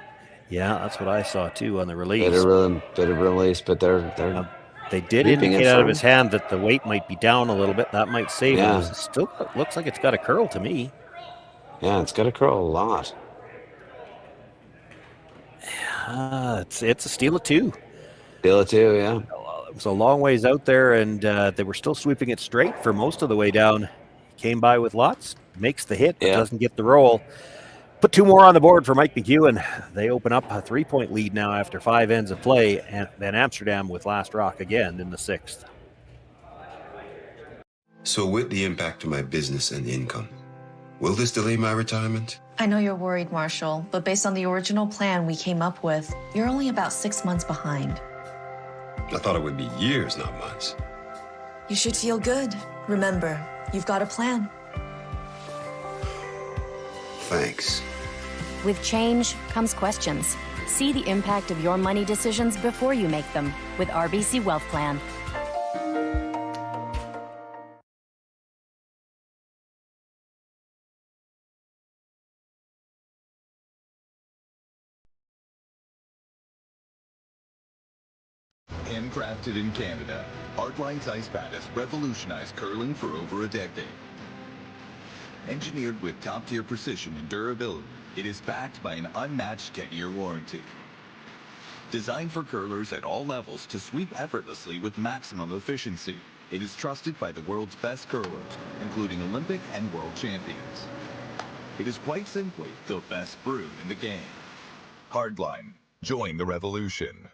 [SPEAKER 9] Yeah, that's what I saw too on the release.
[SPEAKER 10] Bit of release, but
[SPEAKER 9] they did indicate out of his hand that the weight might be down a little bit. That might save him. It still looks like it's got a curl to me.
[SPEAKER 10] Yeah, it's got a curl a lot.
[SPEAKER 9] It's a steal of two.
[SPEAKER 10] Steal of two, yeah.
[SPEAKER 9] It was a long ways out there, and they were still sweeping it straight for most of the way down. Came by with lots, makes the hit, but doesn't get the roll. Put two more on the board for Mike McEwen. They open up a 3-point lead now after 5 ends of play, and then Amsterdam with last rock again in the 6th.
[SPEAKER 11] So with the impact to my business and income, will this delay my retirement?
[SPEAKER 12] I know you're worried, Marshall, but based on the original plan we came up with, you're only about 6 months behind.
[SPEAKER 11] I thought it would be years, not months.
[SPEAKER 12] You should feel good. Remember, you've got a plan.
[SPEAKER 11] Thanks.
[SPEAKER 13] With change comes questions. See the impact of your money decisions before you make them with RBC Wealth Plan.
[SPEAKER 14] Handcrafted in Canada, Hardline's ice pad has revolutionized curling for over a decade. Engineered with top-tier precision and durability, it is backed by an unmatched 10-year warranty. Designed for curlers at all levels to sweep effortlessly with maximum efficiency, it is trusted by the world's best curlers, including Olympic and world champions. It is quite simply the best brew in the game. Hardline. Join the revolution.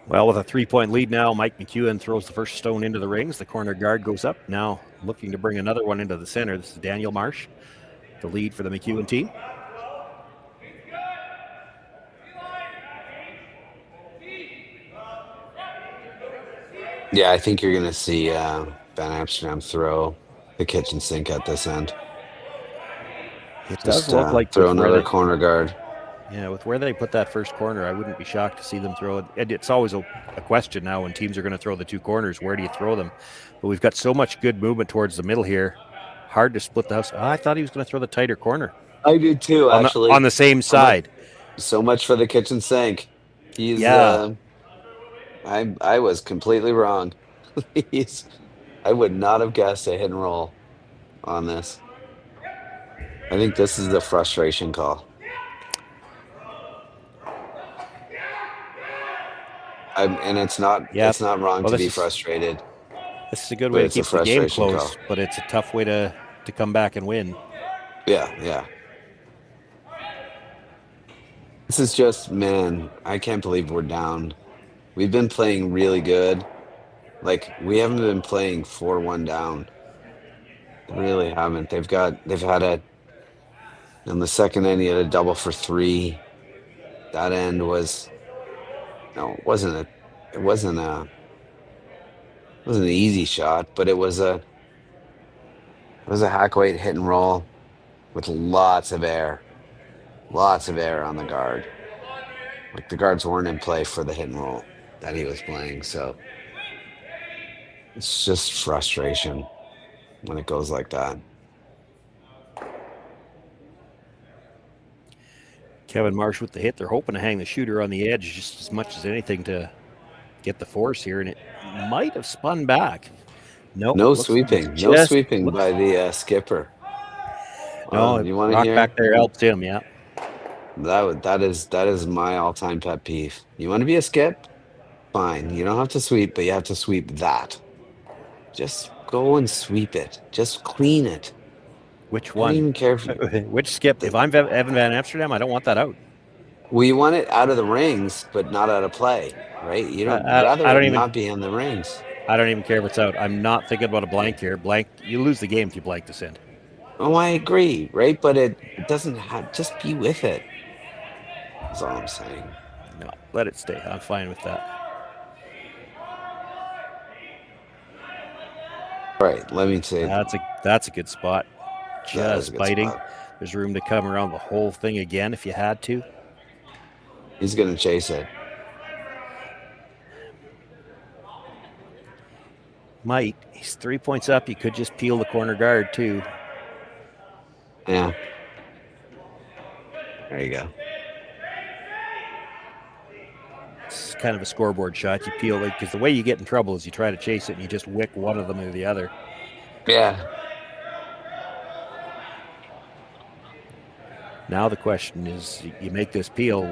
[SPEAKER 9] Well, with a 3-point lead now, Mike McEwen throws the first stone into the rings. The corner guard goes up, now looking to bring another one into the center. This is Daniel Marsh, the lead for the McEwen team.
[SPEAKER 10] Yeah, I think you're going to see Van Amsterdam throw the kitchen sink at this end.
[SPEAKER 9] It does look like
[SPEAKER 10] throw another corner guard.
[SPEAKER 9] Yeah, with where they put that first corner, I wouldn't be shocked to see them throw it. It's always a question now when teams are going to throw the two corners. Where do you throw them? But we've got so much good movement towards the middle here. Hard to split the house. I thought he was going to throw the tighter corner.
[SPEAKER 10] I did too, actually.
[SPEAKER 9] On the same side.
[SPEAKER 10] So much for the kitchen sink. I was completely wrong. I would not have guessed a hit and roll on this. I think this is the frustration call. And it's not wrong to be frustrated.
[SPEAKER 9] This is a good way to keep the game close, but it's a tough way to come back and win.
[SPEAKER 10] Yeah. This is just, man, I can't believe we're down. We've been playing really good. Like, we haven't been playing 4-1 down. They really haven't. They've had in the second end, he had a double for 3. That end was, it wasn't an easy shot, but it was a hack weight hit and roll with lots of air on the guard. Like, the guards weren't in play for the hit and roll that he was playing, so it's just frustration when it goes like that.
[SPEAKER 9] Kevin Marsh with the hit. They're hoping to hang the shooter on the edge just as much as anything to get the force here, and it might have spun back.
[SPEAKER 10] No sweeping by the skipper.
[SPEAKER 9] No,
[SPEAKER 10] you want to hear?
[SPEAKER 9] Back there helped him, yeah.
[SPEAKER 10] That is my all-time pet peeve. You want to be a skip? Fine. You don't have to sweep, but you have to sweep that. Just go and sweep it. Just clean it.
[SPEAKER 9] Which one?
[SPEAKER 10] I don't even care
[SPEAKER 9] which skip? If I'm Evan Van Amsterdam, I don't want that out.
[SPEAKER 10] Well, you want it out of the rings, but not out of play, right? You don't rather not be in the rings.
[SPEAKER 9] I don't even care if it's out. I'm not thinking about a blank here. Blank, you lose the game if you blank this in.
[SPEAKER 10] Oh, I agree, right? But it doesn't have. Just be with it. That's all I'm saying.
[SPEAKER 9] No, let it stay. I'm fine with that.
[SPEAKER 10] All right, let me see.
[SPEAKER 9] That's a good spot. Just biting. There's room to come around the whole thing again if you had to.
[SPEAKER 10] He's going to chase it.
[SPEAKER 9] Might. He's 3 points up. You could just peel the corner guard too.
[SPEAKER 10] Yeah. There you go.
[SPEAKER 9] It's kind of a scoreboard shot. You peel it because the way you get in trouble is you try to chase it and you just wick one of them or the other.
[SPEAKER 10] Yeah.
[SPEAKER 9] Now the question is, you make this peel,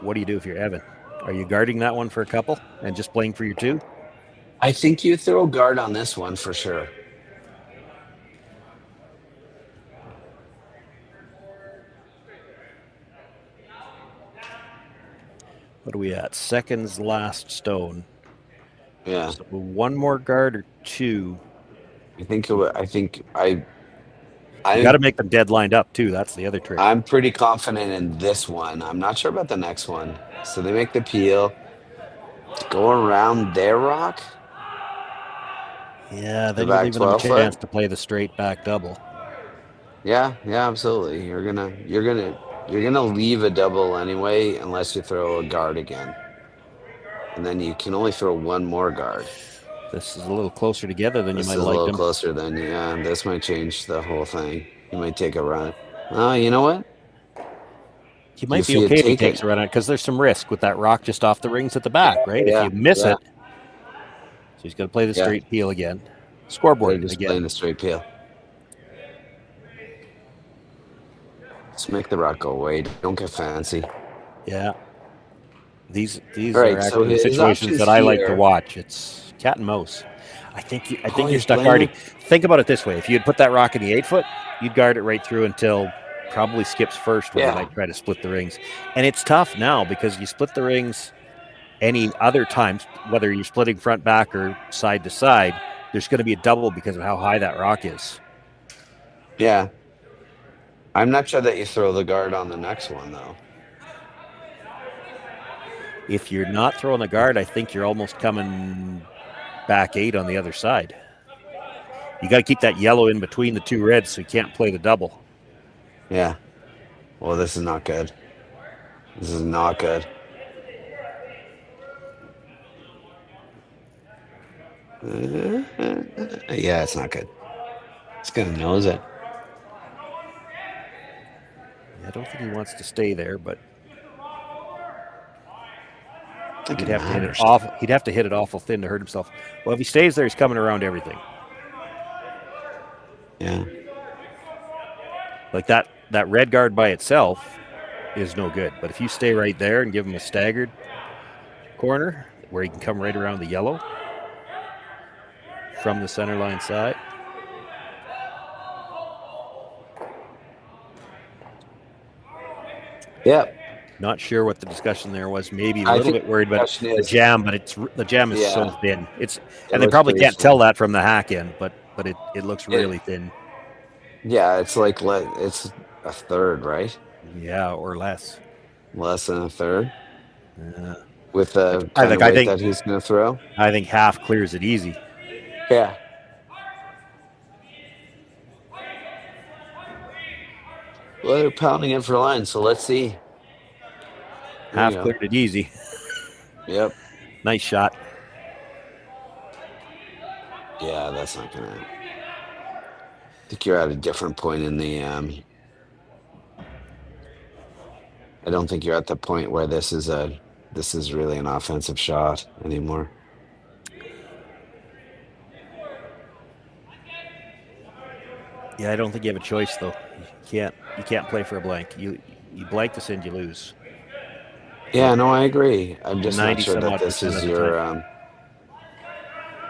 [SPEAKER 9] what do you do if you're Evan? Are you guarding that one for a couple and just playing for your 2?
[SPEAKER 10] I think you throw guard on this one for sure.
[SPEAKER 9] What are we at? Seconds last stone.
[SPEAKER 10] Yeah.
[SPEAKER 9] So 1 more guard or 2?
[SPEAKER 10] I think
[SPEAKER 9] You got to make them dead lined up too. That's the other trick.
[SPEAKER 10] I'm pretty confident in this one. I'm not sure about the next one. So they make the peel. Go around their rock.
[SPEAKER 9] Yeah, then you're leaving them a chance to play the straight back double.
[SPEAKER 10] Yeah, absolutely. You're gonna leave a double anyway unless you throw a guard again. And then you can only throw 1 more guard.
[SPEAKER 9] This is a little closer together than you might like them.
[SPEAKER 10] This is a little closer than, yeah, this might change the whole thing. You might take a run. Oh, you know what?
[SPEAKER 9] He might be okay if he takes a run on it because there's some risk with that rock just off the rings at the back, right?
[SPEAKER 10] Yeah,
[SPEAKER 9] if you miss it, so he's got to play the straight peel again. Scoreboard
[SPEAKER 10] just
[SPEAKER 9] again.
[SPEAKER 10] Playing the straight peel. Let's make the rock go away. Don't get fancy.
[SPEAKER 9] Yeah. These
[SPEAKER 10] right,
[SPEAKER 9] are actually situations that I like to watch. It's cat and mouse. I think you're stuck guarding. Think about it this way: if you had put that rock in the 8-foot, you'd guard it right through until probably skips first when you might try to split the rings. And it's tough now because you split the rings any other times, whether you're splitting front, back, or side to side, there's going to be a double because of how high that rock is.
[SPEAKER 10] Yeah. I'm not sure that you throw the guard on the next one, though.
[SPEAKER 9] If you're not throwing the guard, I think you're almost coming back 8 on the other side. You got to keep that yellow in between the 2 reds so you can't play the double.
[SPEAKER 10] Yeah. Well, this is not good. This is not good. Yeah, it's not good. It's going to nose it.
[SPEAKER 9] I don't think he wants to stay there, but he'd have to hit it awful thin to hurt himself. Well, if he stays there, he's coming around everything.
[SPEAKER 10] Yeah.
[SPEAKER 9] Like that red guard by itself is no good. But if you stay right there and give him a staggered corner where he can come right around the yellow from the center line side.
[SPEAKER 10] Yep.
[SPEAKER 9] Not sure what the discussion there was. Maybe a little bit worried about the jam, but the jam is so thin. And they probably can't tell that from the hack end, but it looks really thin.
[SPEAKER 10] Yeah, it's like it's a third, right?
[SPEAKER 9] Yeah, or less.
[SPEAKER 10] Less than a third.
[SPEAKER 9] Yeah.
[SPEAKER 10] With the kind of weight that he's going to throw.
[SPEAKER 9] I think half clears it easy.
[SPEAKER 10] Yeah. Well, they're pounding it for line, so let's see.
[SPEAKER 9] Half cleared it easy.
[SPEAKER 10] Yep.
[SPEAKER 9] Nice shot.
[SPEAKER 10] Yeah, that's not gonna. I think you're at a different point in the. I don't think you're at the point where this is really an offensive shot anymore.
[SPEAKER 9] Yeah, I don't think you have a choice though. You can't play for a blank. You blank this and you lose.
[SPEAKER 10] Yeah, no, I agree. I'm just not sure that this is your.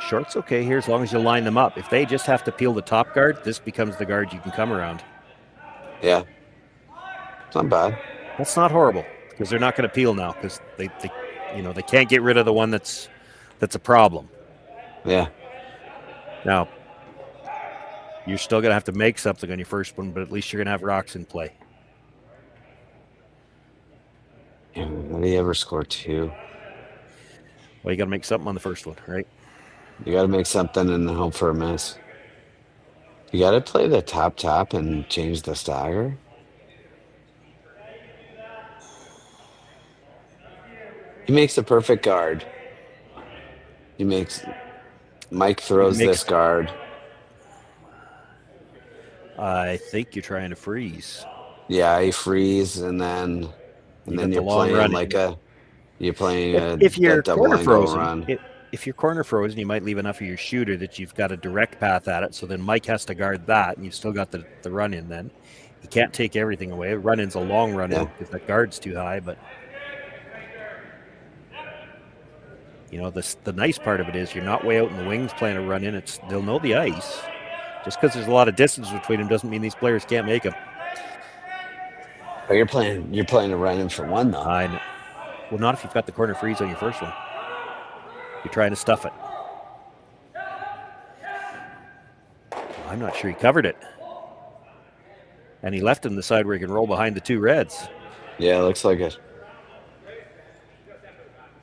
[SPEAKER 9] Short's okay here as long as you line them up. If they just have to peel the top guard, this becomes the guard you can come around.
[SPEAKER 10] Yeah, it's not bad.
[SPEAKER 9] That's not horrible because they're not going to peel now because they can't get rid of the one that's a problem.
[SPEAKER 10] Yeah.
[SPEAKER 9] Now, you're still going to have to make something on your first one, but at least you're going to have rocks in play.
[SPEAKER 10] Yeah, how do you ever score 2?
[SPEAKER 9] Well, you got to make something on the first one, right?
[SPEAKER 10] You got to make something and then hope for a miss. You got to play the tap and change the stagger. He makes a perfect guard. Mike throws this guard.
[SPEAKER 9] I think you're trying to freeze.
[SPEAKER 10] Yeah, you freeze, and then
[SPEAKER 9] You got the
[SPEAKER 10] you're
[SPEAKER 9] long
[SPEAKER 10] playing
[SPEAKER 9] run
[SPEAKER 10] like
[SPEAKER 9] in.
[SPEAKER 10] you're playing
[SPEAKER 9] If you're
[SPEAKER 10] that double
[SPEAKER 9] corner
[SPEAKER 10] and go
[SPEAKER 9] frozen,
[SPEAKER 10] run.
[SPEAKER 9] if you're corner frozen, you might leave enough of your shooter that you've got a direct path at it. So then Mike has to guard that, and you've still got the run in. Then he can't take everything away. Run in's a long run in because that guard's too high. But you know, the nice part of it is you're not way out in the wings playing a run in. They'll know the ice. Just because there's a lot of distance between them doesn't mean these players can't make them.
[SPEAKER 10] But you're playing a run in for one though.
[SPEAKER 9] I know. Well, not if you've got the corner freeze on your first one. You're trying to stuff it. I'm not sure he covered it. And he left him the side where he can roll behind the two reds.
[SPEAKER 10] Yeah, it looks like it.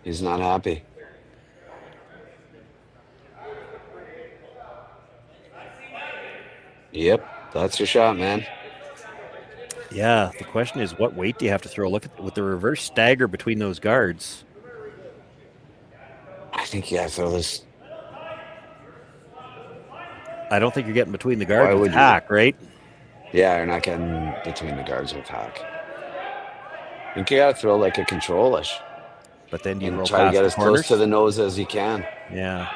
[SPEAKER 10] He's not happy. Yep, that's your shot, man.
[SPEAKER 9] Yeah, the question is, what weight do you have to throw? Look at with the reverse stagger between those guards.
[SPEAKER 10] I think you have to throw this.
[SPEAKER 9] I don't think you're getting between the guards with hack, right?
[SPEAKER 10] Yeah, you're not getting between the guards with hack. I think you got to throw like a control-ish.
[SPEAKER 9] But then you
[SPEAKER 10] try to get as close to the nose as you can.
[SPEAKER 9] Yeah.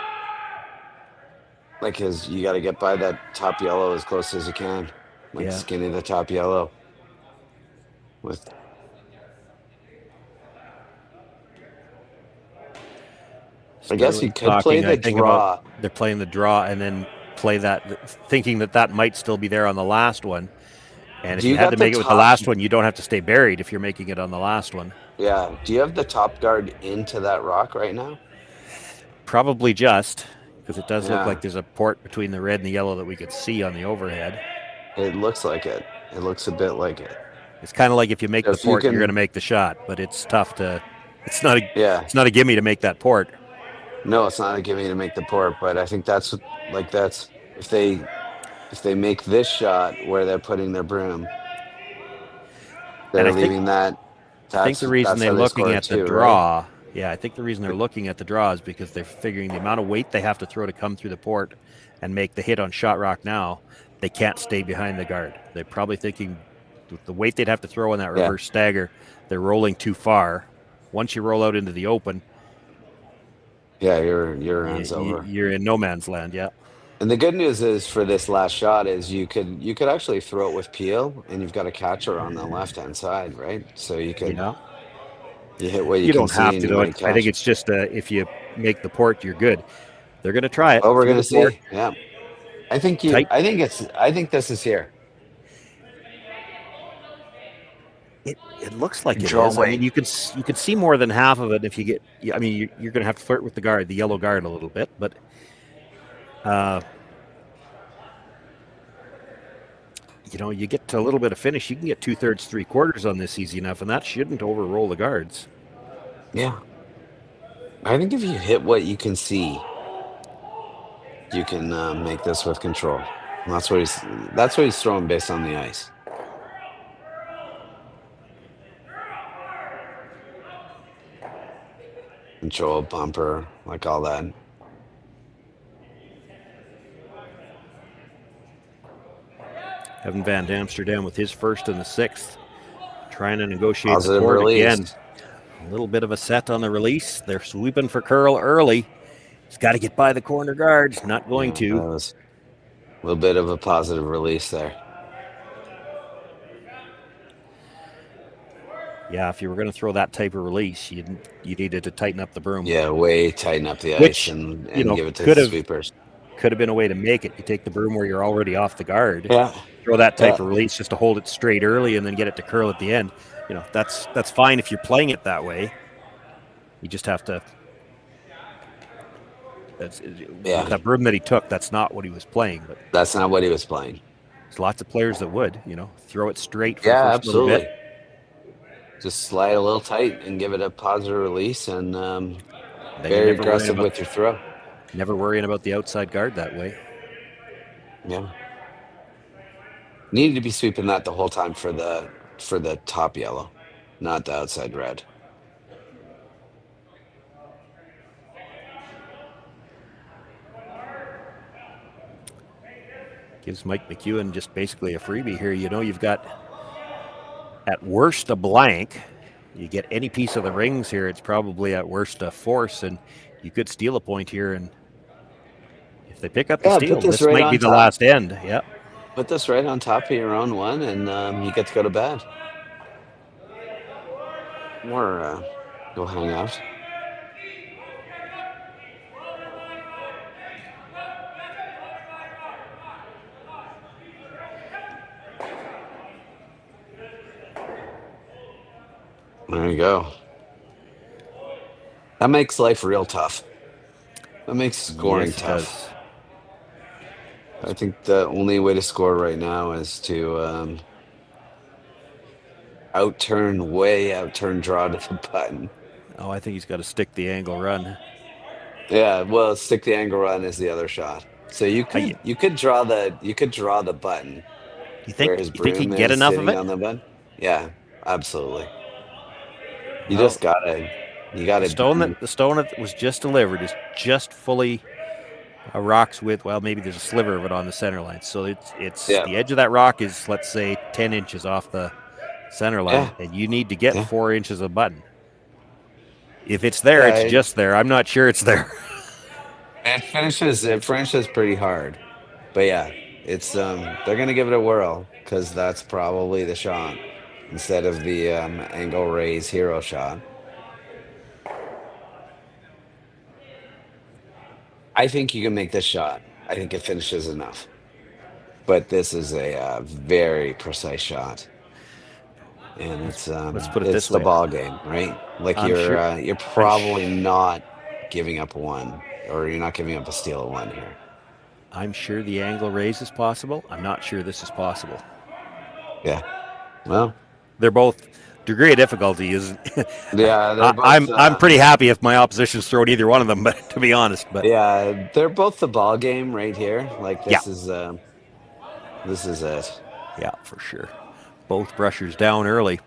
[SPEAKER 10] Like you got to get by that top yellow as close as you can. Like skinny the top yellow. I guess you could play the draw.
[SPEAKER 9] They're playing the draw and then play that, thinking that might still be there on the last one. And if you had to make it with the last one, you don't have to stay buried if you're making it on the last one.
[SPEAKER 10] Yeah. Do you have the top guard into that rock right now?
[SPEAKER 9] Probably just, because it does look like there's a port between the red and the yellow that we could see on the overhead.
[SPEAKER 10] It looks like it. It looks a bit like it.
[SPEAKER 9] It's kind of like if you make the port, you're going to make the shot, but it's tough to. It's not a gimme to make that port.
[SPEAKER 10] No, it's not a gimme to make the port, but I think that's if they make this shot where they're putting their broom, they're leaving that.
[SPEAKER 9] I think the reason they're looking at the draw, I think the reason they're looking at the draw is because they're figuring the amount of weight they have to throw to come through the port and make the hit on shot rock now. They can't stay behind the guard. They're probably thinking the weight they'd have to throw on that reverse stagger, they're rolling too far. Once you roll out into the open,
[SPEAKER 10] your hand's over.
[SPEAKER 9] You're in no man's land,
[SPEAKER 10] And the good news is for this last shot is you could actually throw it with peel, and you've got a catcher on the left hand side, right? So you could you hit what you can
[SPEAKER 9] don't
[SPEAKER 10] see.
[SPEAKER 9] have to do it. I think it's just if you make the port, you're good. They're going to try it.
[SPEAKER 10] Oh, we're going to see. Yeah, I think this is here.
[SPEAKER 9] It looks like it is. I mean, you can see more than half of it if you get. I mean, you're going to have to flirt with the yellow guard a little bit, but you get to a little bit of finish. You can get 2/3, 3/4 on this easy enough, and that shouldn't overroll the guards.
[SPEAKER 10] Yeah, I think if you hit what you can see, you can make this with control. And that's what he's throwing based on the ice. Control, bumper, like all that.
[SPEAKER 9] Evan Van Amsterdam with his first and the sixth, trying to negotiate
[SPEAKER 10] Positive
[SPEAKER 9] the port
[SPEAKER 10] release.
[SPEAKER 9] again. A little bit of a set on the release. They're sweeping for curl early. He's got to get by the corner guards. Not going to.
[SPEAKER 10] That was a little bit of a positive release there.
[SPEAKER 9] Yeah, if you were going to throw that type of release, you needed to tighten up the broom.
[SPEAKER 10] Yeah, way tighten up the ice and give it to the sweepers.
[SPEAKER 9] Could have been a way to make it. You take the broom where you're already off the guard.
[SPEAKER 10] Yeah.
[SPEAKER 9] Throw that type of release just to hold it straight early and then get it to curl at the end. That's fine if you're playing it that way. You just have to. That broom that he took, that's not what he was playing. But
[SPEAKER 10] that's not what he was playing.
[SPEAKER 9] There's lots of players that would, throw it straight for the first
[SPEAKER 10] absolutely.
[SPEAKER 9] little bit.
[SPEAKER 10] Just slide a little tight and give it a positive release and very aggressive with your throw.
[SPEAKER 9] Never worrying about the outside guard that way.
[SPEAKER 10] Yeah. Needed to be sweeping that the whole time for the top yellow, not the outside red.
[SPEAKER 9] Gives Mike McEwen just basically a freebie here. You've got at worst a blank. You get any piece of the rings here, it's probably at worst a force, and you could steal a point here. And if they pick up the steal,
[SPEAKER 10] put this
[SPEAKER 9] this
[SPEAKER 10] right
[SPEAKER 9] might
[SPEAKER 10] on
[SPEAKER 9] be the
[SPEAKER 10] top.
[SPEAKER 9] last end. Yep.
[SPEAKER 10] Put this right on top of your own one, and you get to go to bed. Or go hang out. There you go. That makes life real tough. That makes scoring
[SPEAKER 9] Yes, it
[SPEAKER 10] tough. I think the only way to score right now is to outturn draw to the button.
[SPEAKER 9] Oh, I think he's got to stick the angle run.
[SPEAKER 10] Yeah, well, stick the angle run is the other shot. So you could draw the button.
[SPEAKER 9] You think
[SPEAKER 10] where his
[SPEAKER 9] he can
[SPEAKER 10] broom
[SPEAKER 9] get
[SPEAKER 10] is
[SPEAKER 9] enough of
[SPEAKER 10] sitting
[SPEAKER 9] it?
[SPEAKER 10] on the button? Yeah, absolutely. You
[SPEAKER 9] Well,
[SPEAKER 10] just gotta.
[SPEAKER 9] The stone that was just delivered is just fully rocks with, well, maybe there's a sliver of it on the center line. So it's the edge of that rock is, let's say, 10 inches off the center line, and you need to get 4 inches of button. If it's there, it's just there. I'm not sure it's there.
[SPEAKER 10] It finishes pretty hard, but yeah, it's they're gonna give it a whirl because that's probably the shot instead of the angle raise hero shot. I think you can make this shot. I think it finishes enough, but this is a very precise shot, and it's
[SPEAKER 9] let's put it this
[SPEAKER 10] the
[SPEAKER 9] way.
[SPEAKER 10] ball game, right? Like you're probably not giving up one, or you're not giving up a steal of one here.
[SPEAKER 9] I'm sure the angle raise is possible. I'm not sure this is possible.
[SPEAKER 10] Yeah, well,
[SPEAKER 9] they're both degree of difficulty is.
[SPEAKER 10] Yeah,
[SPEAKER 9] I'm pretty happy if my opposition's thrown either one of them, but to be honest, but
[SPEAKER 10] yeah, they're both the ball game right here. Like this is it.
[SPEAKER 9] Yeah, for sure. Both brushers down early.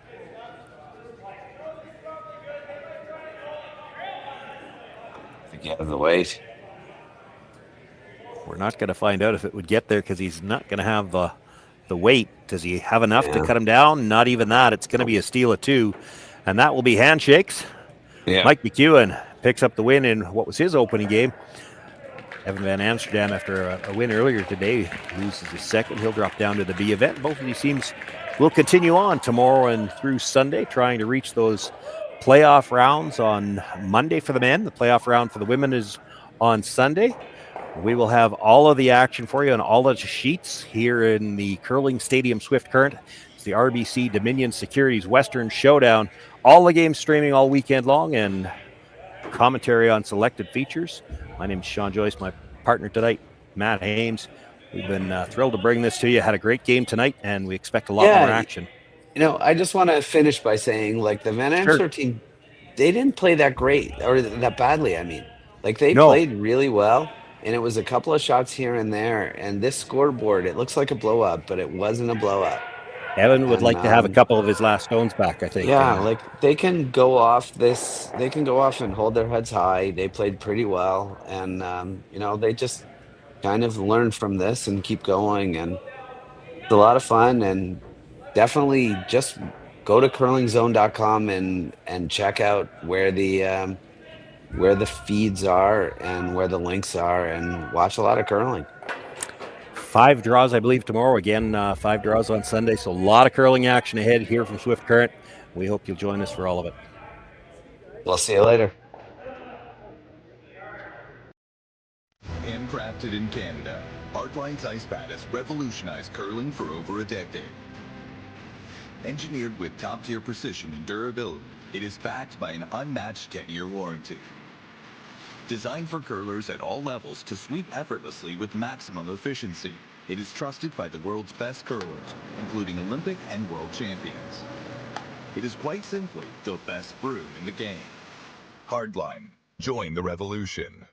[SPEAKER 10] I think you have the weight.
[SPEAKER 9] We're not going to find out if it would get there because he's not going to have the weight. Does he have enough to cut him down? Not even that. It's going to be a steal of 2, and that will be handshakes.
[SPEAKER 10] Yeah.
[SPEAKER 9] Mike McEwen picks up the win in what was his opening game. Evan Van Amsterdam, after a win earlier today, loses his second. He'll drop down to the B event. Both of these teams will continue on tomorrow and through Sunday, trying to reach those playoff rounds on Monday for the men. The playoff round for the women is on Sunday. We will have all of the action for you on all of the sheets here in the Curling Stadium Swift Current. It's the RBC Dominion Securities Western Showdown. All the games streaming all weekend long and commentary on selected features. My name is Shawn Joyce, my partner tonight, Matt Hames. We've been thrilled to bring this to you. Had a great game tonight, and we expect a lot more action.
[SPEAKER 10] You know, I just want to finish by saying, like, the Van Amsterdam team, they didn't play that great, or that badly, I mean. Like, they played really well, and it was a couple of shots here and there. And this scoreboard, it looks like a blow-up, but it wasn't a blow-up.
[SPEAKER 9] Evan would like to have a couple of his last stones back, I think.
[SPEAKER 10] Yeah, like they can go off and hold their heads high. They played pretty well, and you know, they just kind of learn from this and keep going, and it's a lot of fun. And definitely just go to curlingzone.com and check out where the feeds are and where the links are, and watch a lot of curling.
[SPEAKER 9] 5 draws, I believe, tomorrow. Again, 5 draws on Sunday. So a lot of curling action ahead here from Swift Current. We hope you'll join us for all of it.
[SPEAKER 10] We'll see you later.
[SPEAKER 14] Handcrafted in Canada, Artline's ice pad has revolutionized curling for over a decade. Engineered with top-tier precision and durability, it is backed by an unmatched 10-year warranty. Designed for curlers at all levels to sweep effortlessly with maximum efficiency, it is trusted by the world's best curlers, including Olympic and world champions. It is quite simply the best brew in the game. Hardline. Join the revolution.